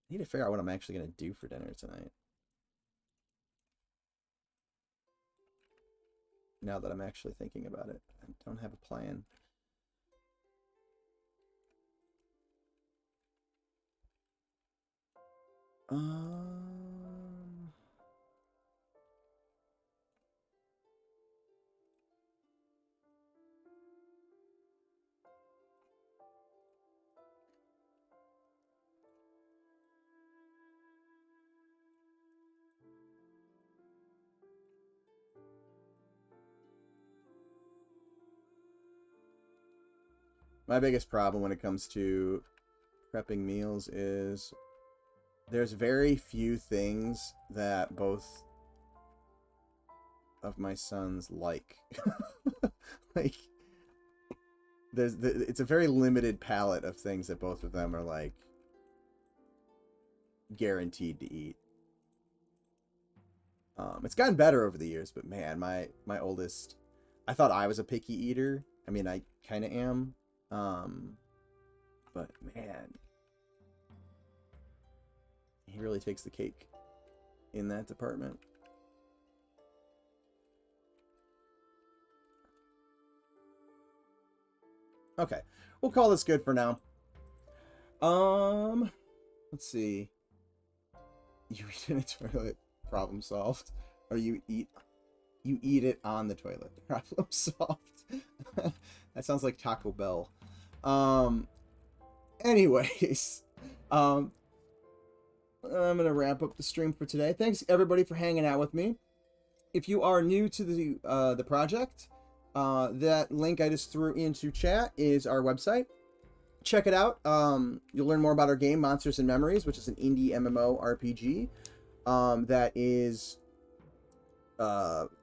I need to figure out what I'm actually gonna do for dinner tonight. Now that I'm actually thinking about it, I don't have a plan. My biggest problem when it comes to prepping meals is there's very few things that both of my sons like. Like it's a very limited palette of things that both of them are like guaranteed to eat. It's gotten better over the years, but man, my oldest, I thought I was a picky eater. I mean, I kind of am. But man, he really takes the cake in that department. Okay, we'll call this good for now. Let's see. You eat in a toilet, problem solved. Or you eat it on the toilet, problem solved. That sounds like Taco Bell. Anyways, I'm gonna wrap up the stream for today. Thanks everybody for hanging out with me. If you are new to the project, that link I just threw into chat is our website. Check it out. You'll learn more about our game, Monsters and Memories, which is an indie MMORPG that is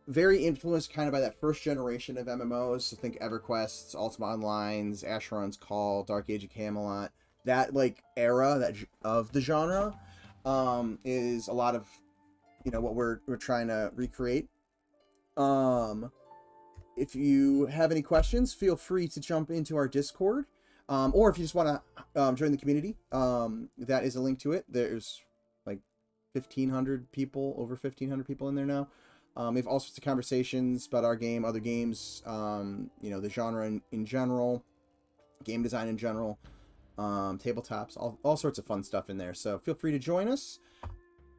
very influenced kind of by that first generation of MMOs. So think EverQuest, Ultima Online's, Asheron's Call, Dark Age of Camelot. That like era of the genre is a lot of what we're trying to recreate. If you have any questions, feel free to jump into our Discord. Or if you just want to join the community, that is a link to it. There's like 1,500 people, over 1,500 people in there now. We have all sorts of conversations about our game, other games, the genre in general, game design in general, tabletops, all sorts of fun stuff in there. So feel free to join us.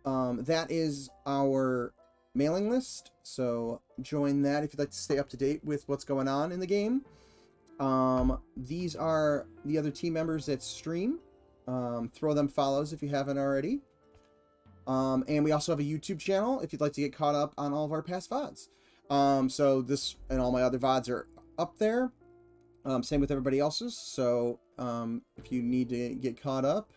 That is our mailing list. So join that if you'd like to stay up to date with what's going on in the game. These are the other team members that stream. Throw them follows if you haven't already. And we also have a YouTube channel if you'd like to get caught up on all of our past VODs. So this and all my other VODs are up there. Same with everybody else's. So if you need to get caught up,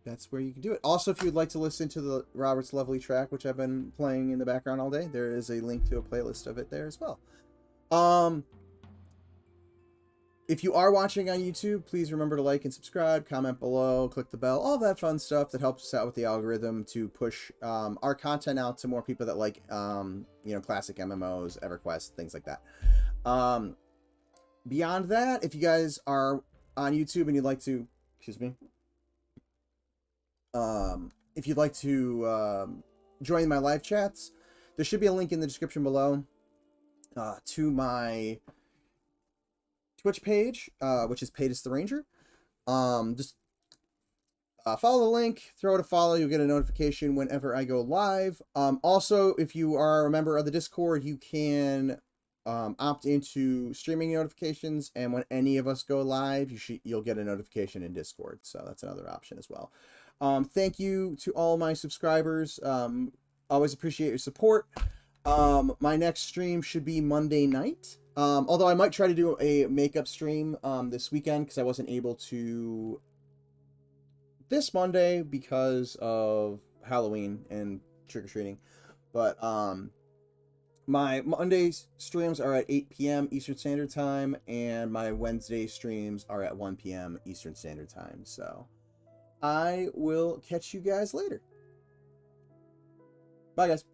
that's where you can do it. Also, if you'd like to listen to the Robert's Lovely track, which I've been playing in the background all day, there is a link to a playlist of it there as well. If you are watching on YouTube, please remember to like and subscribe, comment below, click the bell, all that fun stuff that helps us out with the algorithm to push our content out to more people that like, classic MMOs, EverQuest, things like that. Beyond that, if you guys are on YouTube and you'd like to, if you'd like to join my live chats, there should be a link in the description below to my Twitch page, which is Paytus the Ranger. Just follow the link, throw it a follow, you'll get a notification whenever I go live. Also, if you are a member of the Discord, you can opt into streaming notifications, and when any of us go live, you'll get a notification in Discord. So that's another option as well. Thank you to all my subscribers. Always appreciate your support. My next stream should be Monday night. Although I might try to do a makeup stream this weekend because I wasn't able to this Monday because of Halloween and trick-or-treating. But my Monday streams are at 8 p.m. Eastern Standard Time, and my Wednesday streams are at 1 p.m. Eastern Standard Time. So I will catch you guys later. Bye, guys.